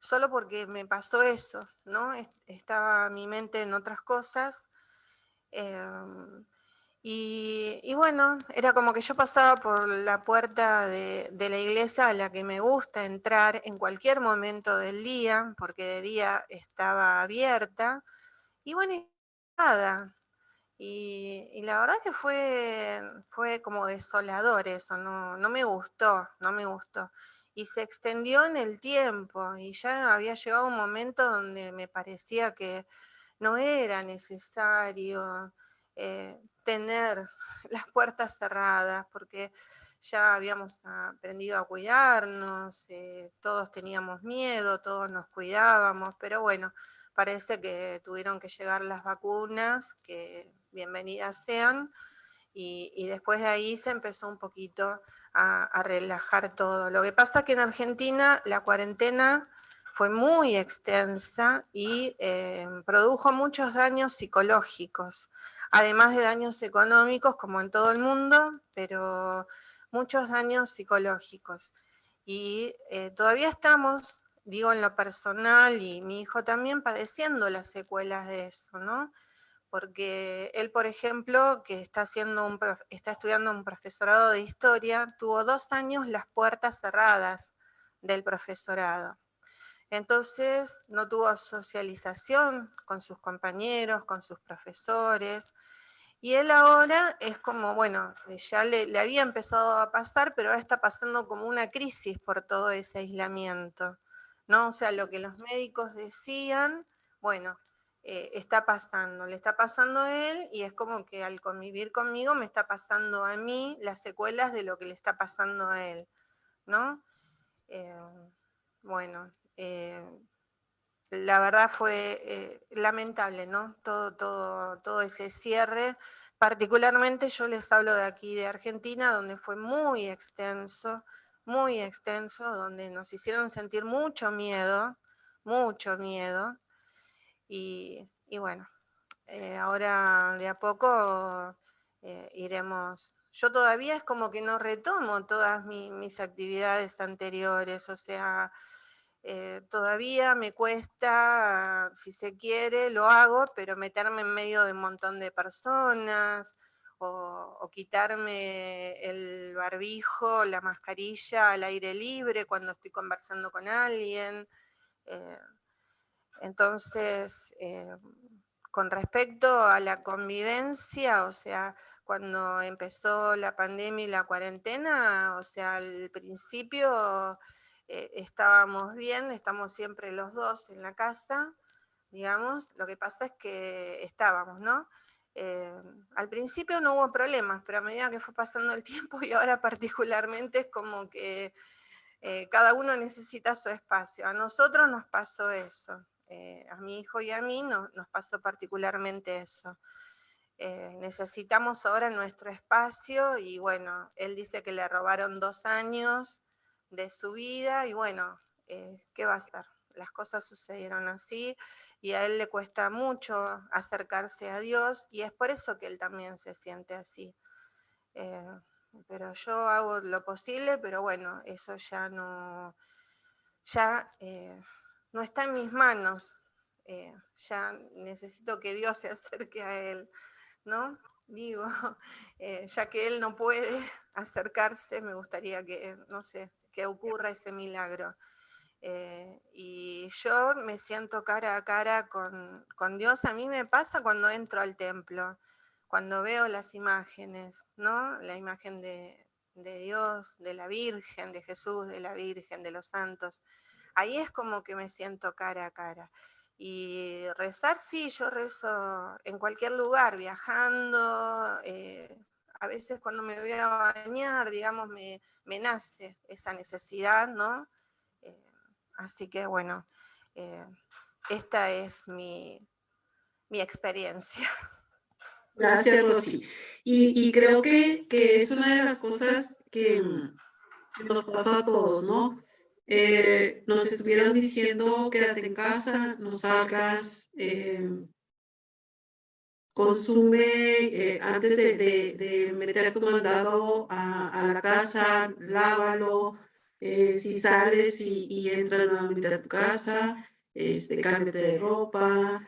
solo porque me pasó eso, ¿no? Estaba mi mente en otras cosas. Y bueno, era como que yo pasaba por la puerta de la iglesia a la que me gusta entrar en cualquier momento del día, porque de día estaba abierta, y bueno, y nada. Y la verdad que fue como desolador eso, no me gustó, no me gustó. Y se extendió en el tiempo, y ya había llegado un momento donde me parecía que no era necesario tener las puertas cerradas, porque ya habíamos aprendido a cuidarnos, todos teníamos miedo, todos nos cuidábamos, pero bueno, parece que tuvieron que llegar las vacunas, que bienvenidas sean, y después de ahí se empezó un poquito a relajar todo. Lo que pasa es que en Argentina la cuarentena fue muy extensa y produjo muchos daños psicológicos, además de daños económicos como en todo el mundo, pero muchos daños psicológicos. Y todavía estamos, digo en lo personal y mi hijo también, padeciendo las secuelas de eso, ¿no? Porque él, por ejemplo, que está estudiando un profesorado de historia, tuvo 2 años las puertas cerradas del profesorado. Entonces no tuvo socialización con sus compañeros, con sus profesores, y él ahora es como, bueno, ya le había empezado a pasar, pero ahora está pasando como una crisis por todo ese aislamiento, ¿no? O sea, lo que los médicos decían, bueno, está pasando, le está pasando a él, y es como que al convivir conmigo me está pasando a mí las secuelas de lo que le está pasando a él, ¿no? Bueno, la verdad fue lamentable, ¿no? Todo ese cierre. Particularmente yo les hablo de aquí, de Argentina, donde fue muy extenso, donde nos hicieron sentir mucho miedo, y bueno, ahora de a poco iremos. Yo todavía es como que no retomo todas mis actividades anteriores, o sea, todavía me cuesta, si se quiere, lo hago, pero meterme en medio de un montón de personas o quitarme el barbijo, la mascarilla al aire libre cuando estoy conversando con alguien. eh, entonces, con respecto a la convivencia, o sea, cuando empezó la pandemia y la cuarentena, o sea, al principio estábamos bien, estamos siempre los dos en la casa, digamos, lo que pasa es que estábamos, ¿no? Al principio no hubo problemas, pero a medida que fue pasando el tiempo y ahora particularmente es como que cada uno necesita su espacio. A nosotros nos pasó eso, a mi hijo y a mí nos pasó particularmente eso. Necesitamos ahora nuestro espacio y bueno, él dice que le robaron 2 años de su vida y bueno, ¿qué va a hacer? Las cosas sucedieron así y a él le cuesta mucho acercarse a Dios y es por eso que él también se siente así. Pero yo hago lo posible, pero bueno, eso ya no está en mis manos. Ya necesito que Dios se acerque a él, ¿no? Digo, ya que él no puede acercarse, me gustaría que, no sé, que ocurra ese milagro. Y yo me siento cara a cara con Dios. A mí me pasa cuando entro al templo, cuando veo las imágenes, ¿no? La imagen de Dios, de la Virgen, de Jesús, de la Virgen, de los santos. Ahí es como que me siento cara a cara. Y rezar, sí, yo rezo en cualquier lugar, viajando, a veces cuando me voy a bañar, digamos, me nace esa necesidad, ¿no? Eh, Así que bueno, esta es mi experiencia. Gracias, Rosy. Y creo que es una de las cosas que nos pasó a todos, ¿no? Nos estuvieron diciendo, quédate en casa, no salgas, consume, antes de meter tu mandado a la casa, lávalo, si sales y entras nuevamente a tu casa, cámbiate de ropa,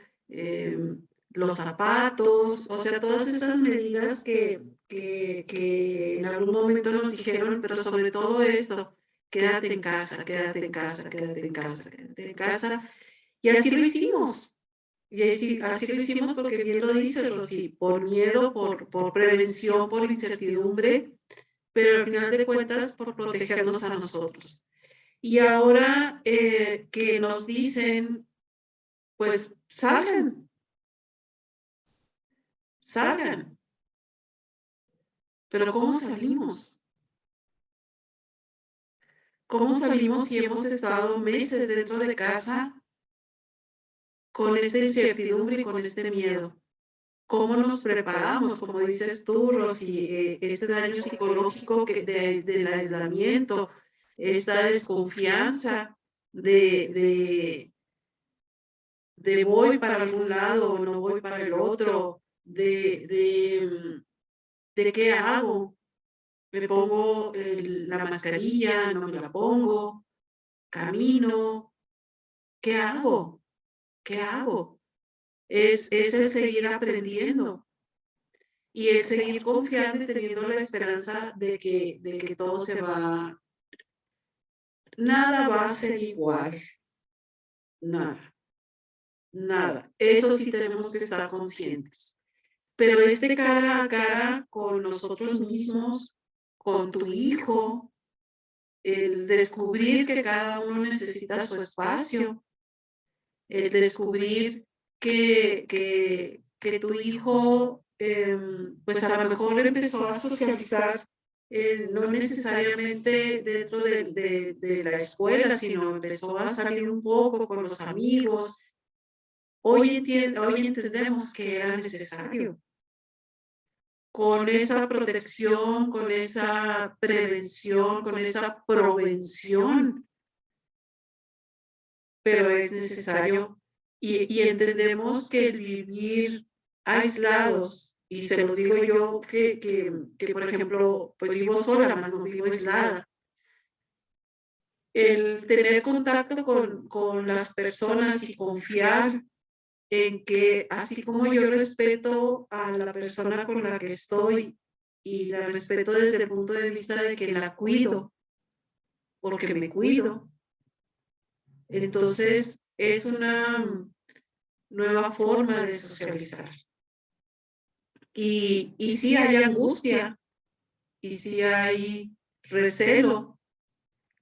los zapatos, o sea, todas esas medidas que en algún momento nos dijeron, pero sobre todo esto, quédate en casa, quédate en casa, quédate en casa, quédate en casa. Y así lo hicimos. Y así lo hicimos porque bien lo dice Rosy, por miedo, por prevención, por incertidumbre, pero al final de cuentas por protegernos a nosotros. Y ahora que nos dicen, pues salgan. Pero ¿cómo salimos? ¿Cómo salimos si hemos estado meses dentro de casa con esta incertidumbre y con este miedo? ¿Cómo nos preparamos? Como dices tú, Rosy, este daño psicológico del aislamiento, esta desconfianza de voy para algún lado o no voy para el otro, de qué hago, me pongo la mascarilla, no me la pongo, camino, ¿qué hago? ¿Qué hago? Es el seguir aprendiendo y el seguir confiando y teniendo la esperanza de que todo se va, nada va a ser igual, nada. Eso sí tenemos que estar conscientes. Pero este cara a cara con nosotros mismos, con tu hijo, el descubrir que cada uno necesita su espacio, el descubrir que tu hijo, pues a lo mejor empezó a socializar, no necesariamente dentro de la escuela, sino empezó a salir un poco con los amigos. Hoy entendemos que era necesario. Con esa protección, con esa prevención, con esa provención, pero es necesario y entendemos que el vivir aislados, y se los digo yo que por ejemplo, pues vivo sola, más no vivo aislada, el tener contacto con las personas y confiar en que así como yo respeto a la persona con la que estoy y la respeto desde el punto de vista de que la cuido, porque me cuido, entonces es una nueva forma de socializar. Y sí hay angustia, y sí hay recelo,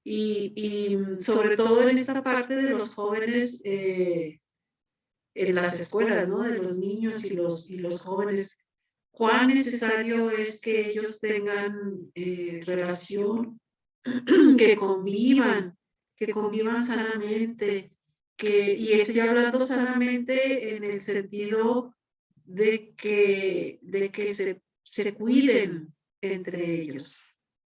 y sobre todo en esta parte de los jóvenes en las escuelas, ¿no? De los niños y los jóvenes, cuán necesario es que ellos tengan relación, que convivan sanamente, y estoy hablando sanamente en el sentido de que se cuiden entre ellos,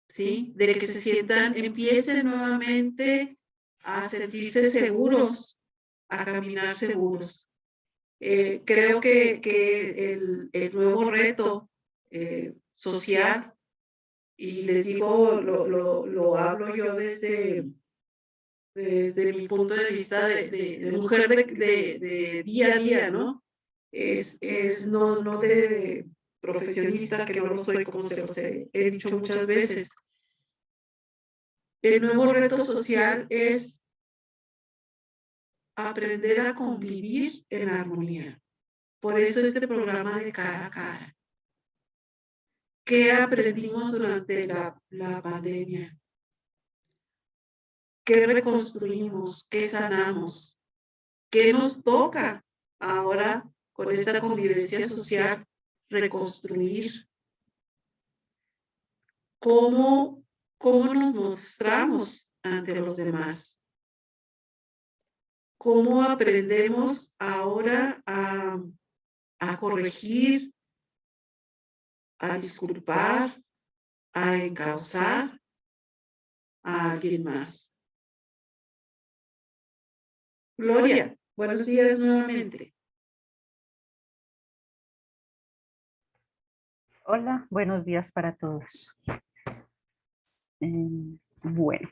¿sí? De que se sientan, empiecen nuevamente a sentirse seguros, a caminar seguros. Creo que el nuevo reto social, y les digo, lo hablo yo desde mi punto de vista de mujer de día a día, ¿no? Es no de profesionista, que no lo soy, como se los he dicho muchas veces. El nuevo reto social es aprender a convivir en armonía. Por eso este programa de cara a cara. ¿Qué aprendimos durante la pandemia? ¿Qué reconstruimos? ¿Qué sanamos? ¿Qué nos toca ahora con esta convivencia social reconstruir? ¿Cómo nos mostramos ante los demás? ¿Cómo aprendemos ahora a corregir, a disculpar, a encauzar a alguien más? Gloria, buenos días nuevamente. Hola, buenos días para todos. Bueno,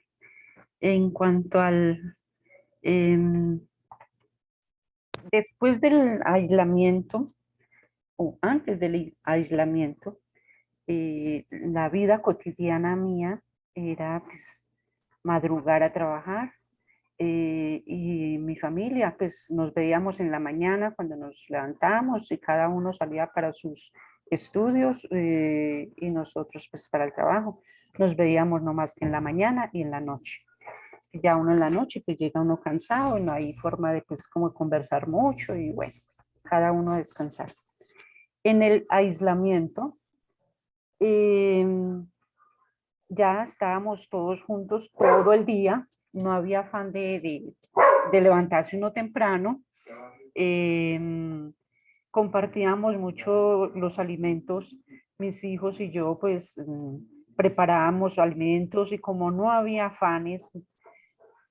en cuanto al... después del aislamiento, o antes del aislamiento, la vida cotidiana mía era pues madrugar a trabajar, y mi familia pues nos veíamos en la mañana cuando nos levantamos y cada uno salía para sus estudios, y nosotros pues para el trabajo. Nos veíamos no más que en la mañana y en la noche. Ya uno en la noche pues llega uno cansado y no hay forma de pues como conversar mucho y bueno, cada uno a descansar. En el aislamiento, ya estábamos todos juntos todo el día, no había afán de levantarse uno temprano. Compartíamos mucho los alimentos, mis hijos y yo pues preparábamos alimentos y como no había afanes,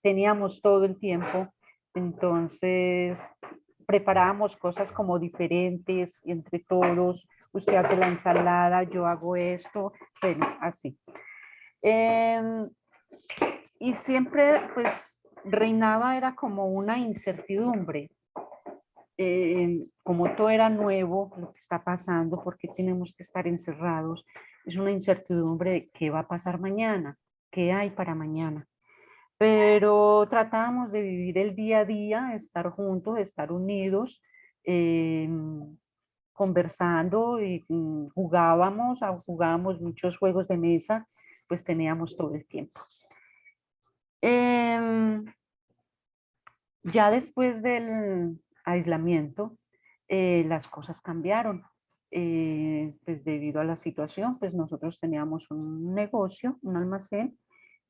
teníamos todo el tiempo, entonces preparábamos cosas como diferentes entre todos, usted hace la ensalada, yo hago esto, bueno, así. Y siempre pues reinaba, era como una incertidumbre, como todo era nuevo, lo que está pasando, por qué tenemos que estar encerrados, es una incertidumbre de qué va a pasar mañana, qué hay para mañana. Pero tratábamos de vivir el día a día, estar juntos, estar unidos, conversando y jugábamos muchos juegos de mesa, pues teníamos todo el tiempo. Ya después del aislamiento, las cosas cambiaron. Pues debido a la situación, pues nosotros teníamos un negocio, un almacén,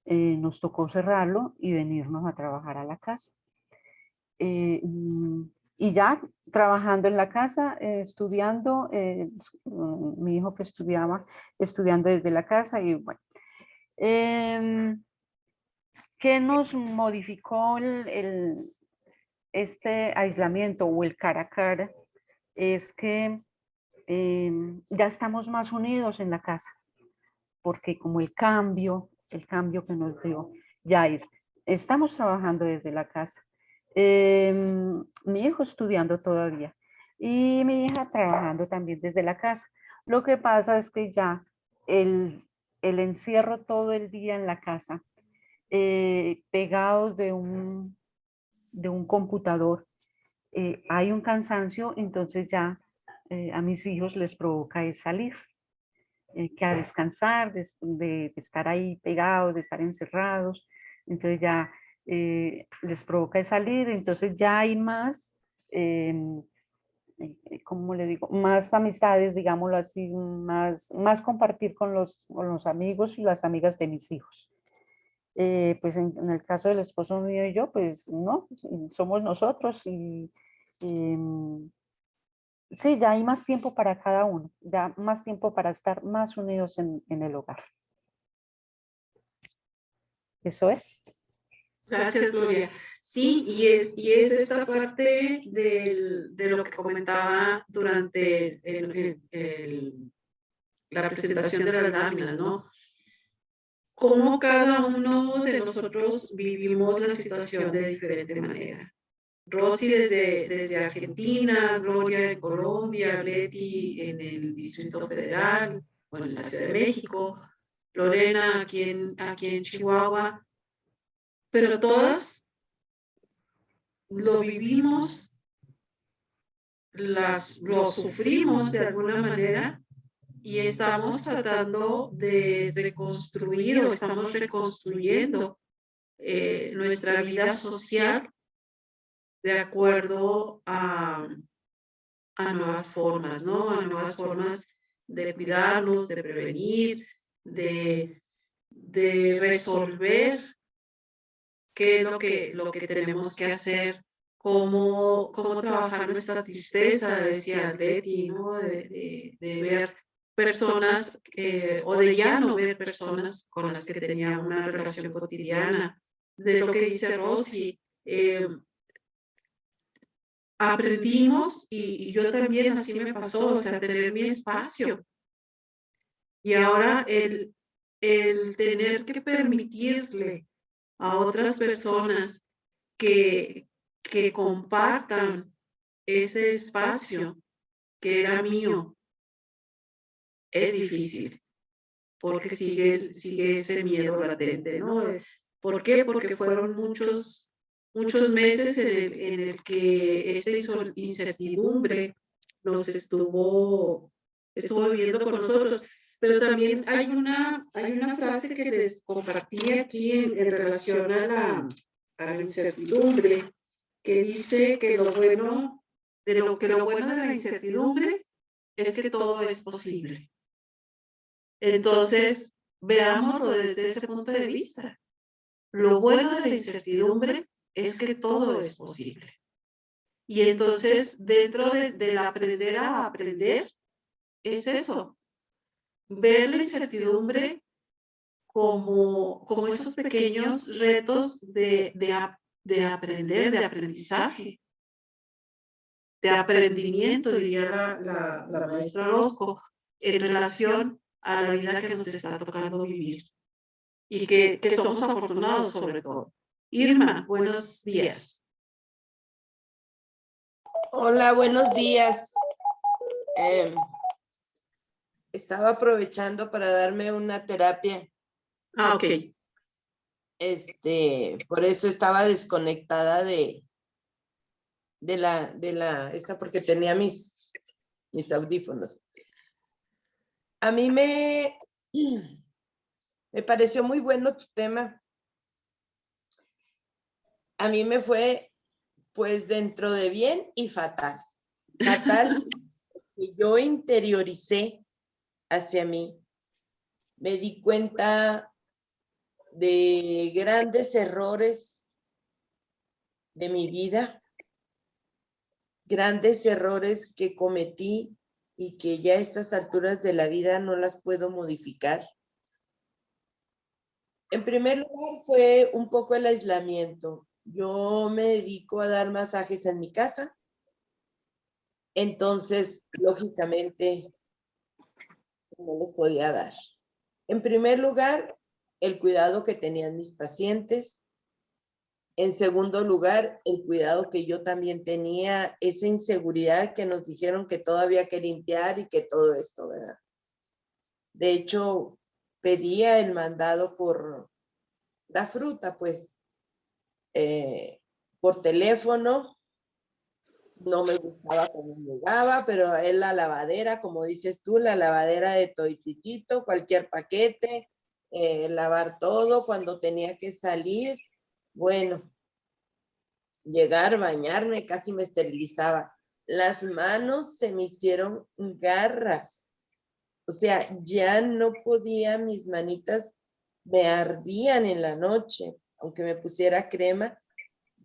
nos tocó cerrarlo y venirnos a trabajar a la casa. Y ya trabajando en la casa, estudiando, mi hijo que estudiaba, estudiando desde la casa y bueno. ¿Qué nos modificó este aislamiento o el cara a cara? Es que ya estamos más unidos en la casa, porque como el cambio que nos dio, ya estamos trabajando desde la casa. Mi hijo estudiando todavía y mi hija trabajando también desde la casa. Lo que pasa es que ya el encierro todo el día en la casa, pegados de un computador, hay un cansancio, entonces ya a mis hijos les provoca es salir, que a descansar, de estar ahí pegados, de estar encerrados, entonces ya les provoca es salir, entonces ya hay más, ¿cómo le digo? Más amistades, digámoslo así, más compartir con los amigos y las amigas de mis hijos. Pues en el caso del esposo mío y yo, pues no, somos nosotros y sí, ya hay más tiempo para cada uno, ya más tiempo para estar más unidos en el hogar. Eso es. Gracias, Gloria. Sí, y es esta parte de lo que comentaba durante la presentación de las láminas, ¿no? Cómo cada uno de nosotros vivimos la situación de diferente manera. Rosy desde Argentina, Gloria en Colombia, Leti en el Distrito Federal, bueno, en la Ciudad de México, Lorena aquí en Chihuahua, pero todas lo vivimos, lo sufrimos de alguna manera y estamos tratando de reconstruir o estamos reconstruyendo nuestra vida social de acuerdo a nuevas formas, ¿no? A nuevas formas de cuidarnos, de prevenir, de resolver qué es lo que tenemos que hacer, cómo trabajar nuestra tristeza, decía Leti, ¿no? De ver personas o de ya no ver personas con las que tenía una relación cotidiana, de lo que dice Rosy. Aprendimos y yo también así me pasó, o sea, tener mi espacio. Y ahora el tener que permitirle a otras personas que compartan ese espacio que era mío, es difícil, porque sigue ese miedo latente, ¿no? ¿Por qué? Porque fueron muchos meses en el que esta incertidumbre nos estuvo viviendo con nosotros. Pero también hay una frase que les compartí aquí en relación a la incertidumbre, que dice que lo bueno de la incertidumbre es que todo es posible. Entonces, veámoslo desde ese punto de vista. Lo bueno de la incertidumbre es que todo es posible. Y entonces, dentro del aprender a aprender, es eso, ver la incertidumbre como esos pequeños retos de aprender, de aprendizaje, de aprendimiento, diría la maestra Rosco, en relación a la vida que nos está tocando vivir. Y que somos afortunados sobre todo. Irma, buenos días. Hola, buenos días. Estaba aprovechando para darme una terapia. Ok. Por eso estaba desconectada porque tenía mis audífonos. A mí me pareció muy bueno tu tema. A mí me fue, pues, dentro de bien y fatal. Fatal, que yo interioricé hacia mí. Me di cuenta de grandes errores de mi vida, grandes errores que cometí y que ya a estas alturas de la vida no las puedo modificar. En primer lugar fue un poco el aislamiento. Yo me dedico a dar masajes en mi casa, entonces, lógicamente, no los podía dar. En primer lugar, el cuidado que tenían mis pacientes. En segundo lugar, el cuidado que yo también tenía, esa inseguridad que nos dijeron que todo había que limpiar y que todo esto, ¿verdad? De hecho, pedía el mandado por la fruta, pues, por teléfono. No me gustaba cómo llegaba, pero es la lavadera, como dices tú, la lavadera de Toititito, cualquier paquete, lavar todo cuando tenía que salir. Bueno, llegar, bañarme, casi me esterilizaba. Las manos se me hicieron garras. O sea, ya no podía, mis manitas me ardían en la noche, aunque me pusiera crema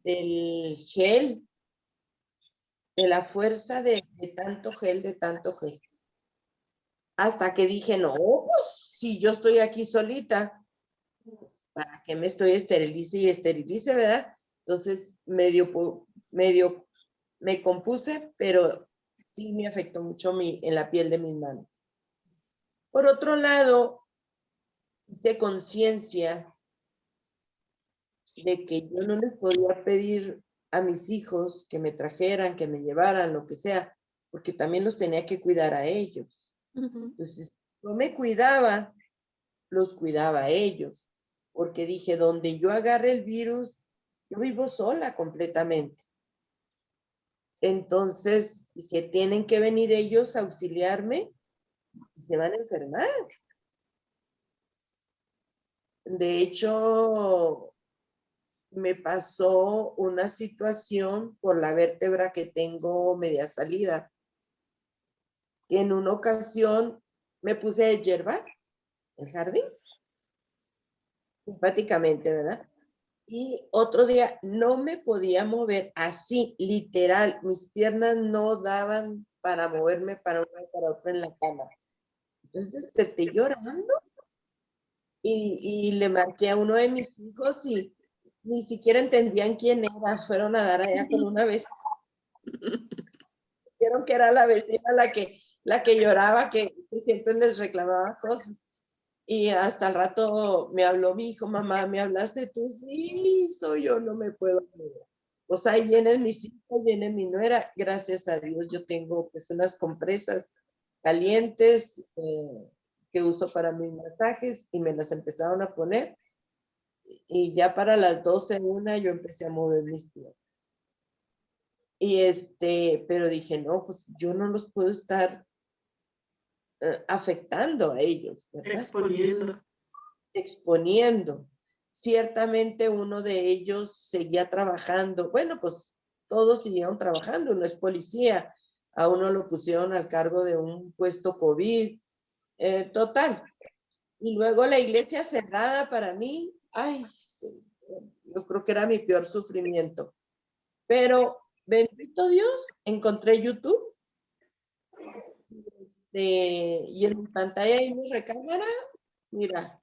del gel, de la fuerza de tanto gel, Hasta que dije, no, pues, si yo estoy aquí solita, ¿para qué me estoy esterilice, verdad? Entonces, medio me compuse, pero sí me afectó mucho en la piel de mis manos. Por otro lado, hice conciencia de que yo no les podía pedir a mis hijos que me trajeran, que me llevaran, lo que sea, porque también los tenía que cuidar a ellos. Entonces, yo me cuidaba, los cuidaba a ellos, porque dije, donde yo agarre el virus, yo vivo sola completamente. Entonces, dije, tienen que venir ellos a auxiliarme y se van a enfermar. De hecho, me pasó una situación por la vértebra que tengo media salida. Que en una ocasión me puse a hierbar el jardín, simpáticamente, ¿verdad? Y otro día no me podía mover así, literal. Mis piernas no daban para moverme para una y para otra en la cama. Entonces desperté llorando y le marqué a uno de mis hijos y ni siquiera entendían quién era. Fueron a dar allá con una vez. Dijeron que era la vecina la que lloraba, que siempre les reclamaba cosas. Y hasta el rato me habló mi hijo, mamá, ¿me hablaste tú? Sí, soy yo, no me puedo mover. Pues ahí vienen mis hijos, viene mi nuera, gracias a Dios yo tengo pues unas compresas calientes que uso para mis masajes y me las empezaron a poner y ya para las 12:01 yo empecé a mover mis piernas. Y pero dije, no, pues yo no los puedo estar afectando a ellos, ¿verdad? Exponiendo. Ciertamente uno de ellos seguía trabajando. Bueno, pues todos siguieron trabajando. Uno es policía. A uno lo pusieron al cargo de un puesto COVID. Total. Y luego la iglesia cerrada para mí. Ay, yo creo que era mi peor sufrimiento. Pero bendito Dios, encontré YouTube. Y en mi pantalla y mi recámara, mira,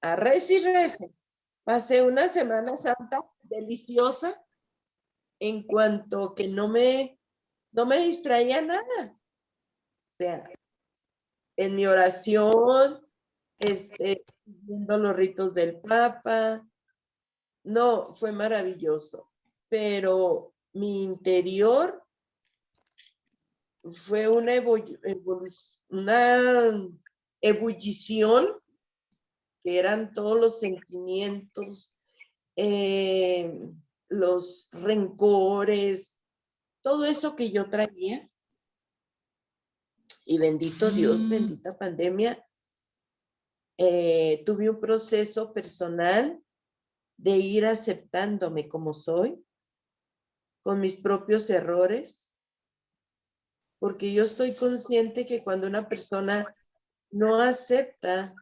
a rez y rece. Pasé una Semana Santa deliciosa en cuanto que no me distraía nada. O sea, en mi oración, viendo los ritos del Papa. No, fue maravilloso. Pero mi interior fue una ebullición que eran todos los sentimientos, los rencores, todo eso que yo traía. Y bendito Dios, bendita pandemia, tuve un proceso personal de ir aceptándome como soy, con mis propios errores, porque yo estoy consciente que cuando una persona no acepta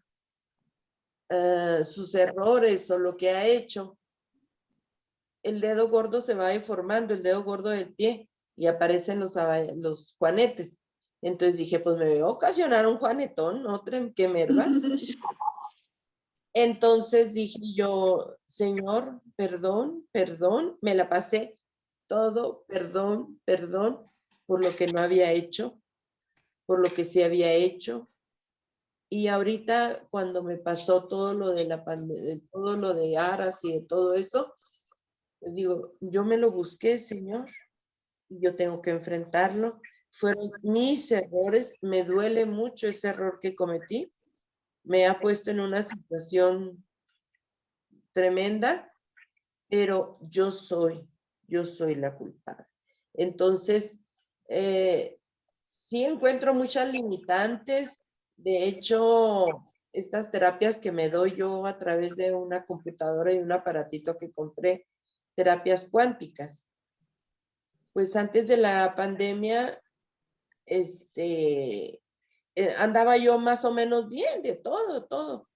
sus errores o lo que ha hecho, el dedo gordo se va deformando, el dedo gordo del pie, y aparecen los juanetes. Entonces dije, pues me voy a ocasionar un juanetón, no que merva. Entonces dije yo, Señor, perdón, perdón, me la pasé todo, perdón, perdón, por lo que no había hecho, por lo que sí había hecho. Y ahorita cuando me pasó todo lo de la pandemia, todo lo de Aras y de todo eso, pues digo, yo me lo busqué, Señor, y yo tengo que enfrentarlo. Fueron mis errores, me duele mucho ese error que cometí, me ha puesto en una situación tremenda, pero yo soy la culpable. Entonces, sí encuentro muchas limitantes. De hecho, estas terapias que me doy yo a través de una computadora y un aparatito que compré, terapias cuánticas. Pues antes de la pandemia, andaba yo más o menos bien de todo.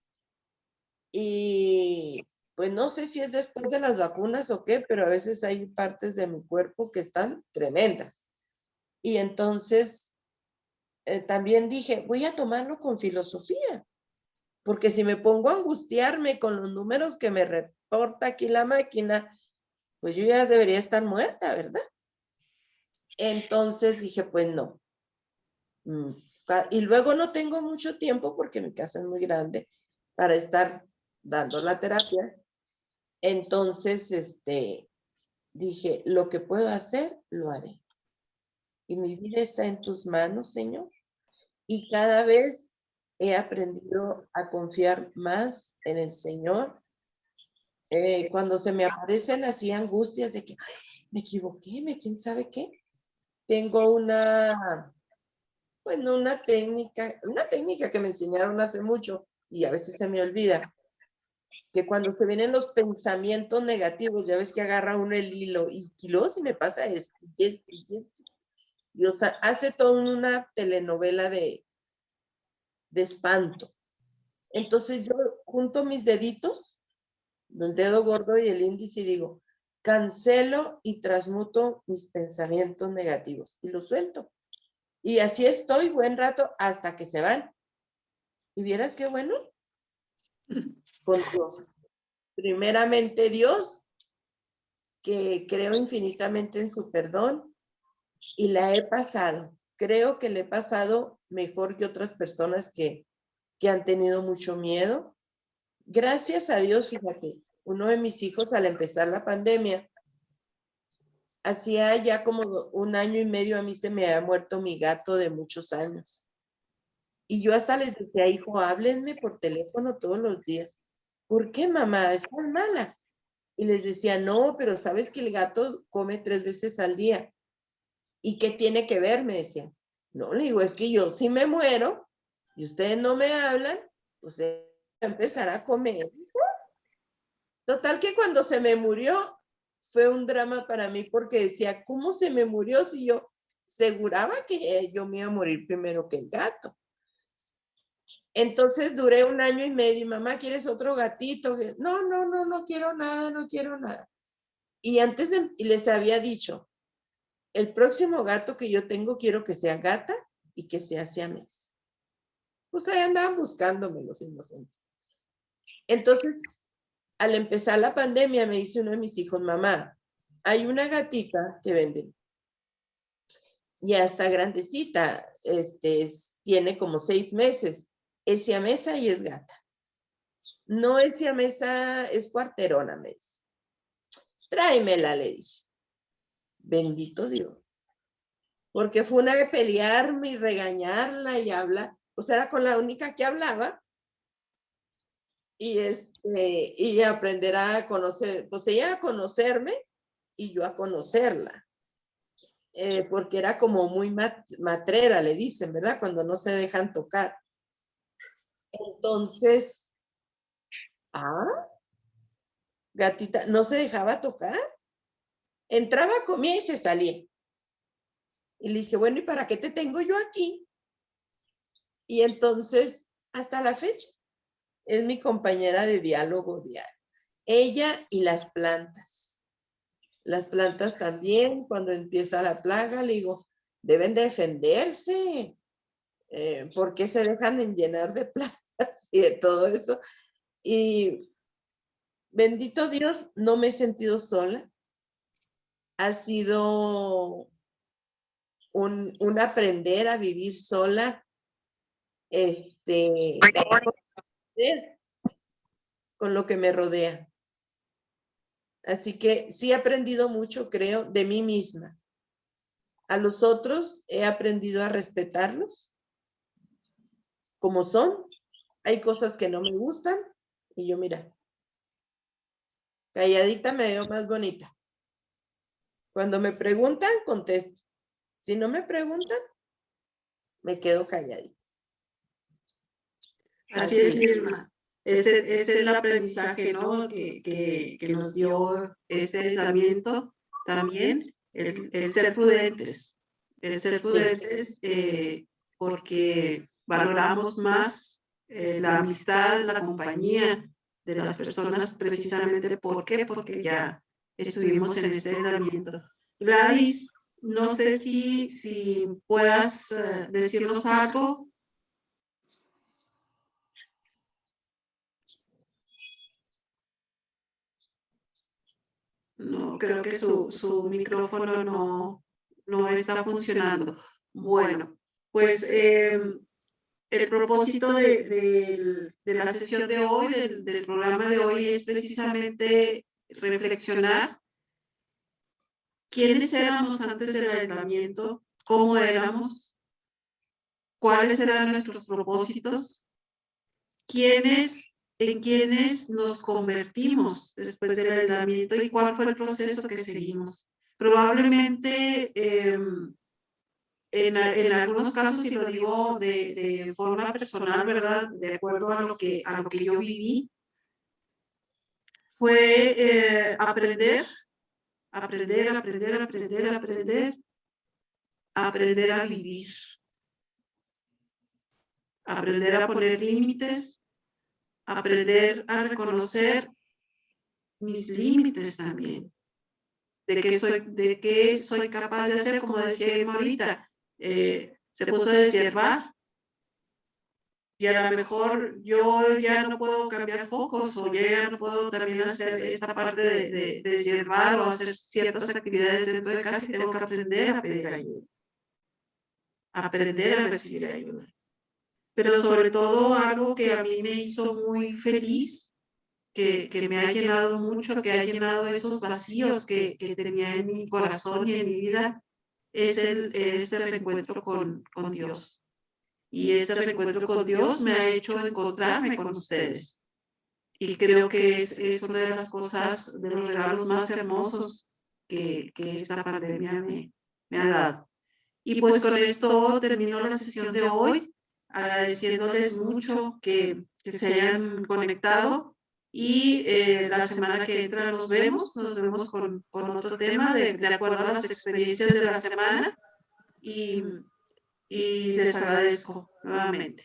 Y pues no sé si es después de las vacunas o qué, pero a veces hay partes de mi cuerpo que están tremendas. Y entonces también dije, voy a tomarlo con filosofía, porque si me pongo a angustiarme con los números que me reporta aquí la máquina, pues yo ya debería estar muerta, ¿verdad? Entonces dije, pues no. Y luego no tengo mucho tiempo porque mi casa es muy grande para estar dando la terapia. Entonces, dije, lo que puedo hacer, lo haré. Y mi vida está en tus manos, Señor. Y cada vez he aprendido a confiar más en el Señor. Cuando se me aparecen así angustias de que ay, me equivoqué, quién sabe qué. Tengo una técnica que me enseñaron hace mucho y a veces se me olvida, que cuando te vienen los pensamientos negativos, ya ves que agarra uno el hilo y luego si me pasa esto y o sea, hace toda una telenovela de espanto. Entonces yo junto mis deditos, el dedo gordo y el índice y digo, cancelo y transmuto mis pensamientos negativos y los suelto. Y así estoy buen rato hasta que se van. ¿Y vieras qué bueno? Con Dios. Primeramente Dios, que creo infinitamente en su perdón y la he pasado. Creo que le he pasado mejor que otras personas que han tenido mucho miedo. Gracias a Dios, fíjate, uno de mis hijos al empezar la pandemia hacía ya como 1 año y medio a mí se me había muerto mi gato de muchos años. Y yo hasta les decía, hijo, háblenme por teléfono todos los días. ¿Por qué, mamá? ¿Estás mala? Y les decía, no, pero sabes que el gato come 3 veces al día. ¿Y qué tiene que ver? Me decían. No, le digo, es que yo si me muero y ustedes no me hablan, pues voy a empezar a comer. Total que cuando se me murió fue un drama para mí porque decía, ¿cómo se me murió si yo aseguraba que yo me iba a morir primero que el gato? Entonces duré 1 año y medio. Mamá, ¿quieres otro gatito? No, no, no, no quiero nada, no quiero nada. Y antes les había dicho, el próximo gato que yo tengo quiero que sea gata y que sea siamés. Pues ahí andaban buscándome los inocentes. Entonces, al empezar la pandemia, me dice uno de mis hijos, mamá, hay una gatita que venden. Ya está grandecita, tiene como 6 meses. Es siamesa y es gata. No es siamesa, es cuarterona, me dice. Tráemela, le dije. Bendito Dios. Porque fue una de pelearme y regañarla y hablar. Pues era con la única que hablaba. Y aprender a conocer, pues ella a conocerme y yo a conocerla. Porque era como muy matrera, le dicen, ¿verdad? Cuando no se dejan tocar. Entonces, gatita, no se dejaba tocar. Entraba, comía y se salía. Y le dije, bueno, ¿y para qué te tengo yo aquí? Y entonces, hasta la fecha, es mi compañera de diálogo diario. Ella y las plantas. Las plantas también, cuando empieza la plaga, le digo, deben defenderse. ¿Por qué se dejan llenar de plantas y de todo eso? Y bendito Dios, no me he sentido sola. Ha sido un aprender a vivir sola, con lo que me rodea. Así que sí he aprendido mucho, creo, de mí misma. A los otros he aprendido a respetarlos como son. Hay cosas que no me gustan y yo, mira, calladita me veo más bonita. Cuando me preguntan, contesto. Si no me preguntan, me quedo calladita. Así es, Irma. Ese es el aprendizaje, ¿no? que nos dio este aislamiento también, el ser prudentes. El ser prudentes porque valoramos más la amistad, la compañía de las personas precisamente. ¿Por qué? Porque ya estuvimos en este aislamiento. Gladys, no sé si puedas decirnos algo. No, creo que su micrófono no está funcionando. Bueno, pues el propósito de la sesión de hoy, del programa de hoy, es precisamente reflexionar quiénes éramos antes del aislamiento, cómo éramos, cuáles eran nuestros propósitos, en quiénes nos convertimos después del aislamiento y cuál fue el proceso que seguimos. Probablemente en algunos casos, y lo digo de forma personal, ¿verdad? De acuerdo a lo que yo viví, fue aprender a vivir, aprender a poner límites, aprender a reconocer mis límites también, de qué soy capaz de hacer, como decía Irma ahorita, se puso a deshiervar, y a lo mejor yo ya no puedo cambiar focos, o ya no puedo también hacer esta parte de deshiervar o hacer ciertas actividades dentro de casa, y tengo que aprender a pedir ayuda, aprender a recibir ayuda. Pero sobre todo algo que a mí me hizo muy feliz que me ha llenado mucho, que ha llenado esos vacíos que tenía en mi corazón y en mi vida, es este reencuentro con Dios. Y este reencuentro con Dios me ha hecho encontrarme con ustedes. Y creo que es una de las cosas, de los regalos más hermosos que esta pandemia me ha dado. Y pues con esto termino la sesión de hoy, agradeciéndoles mucho que se hayan conectado. Y la semana que entra nos vemos con otro tema de acuerdo a las experiencias de la semana. Y les agradezco nuevamente.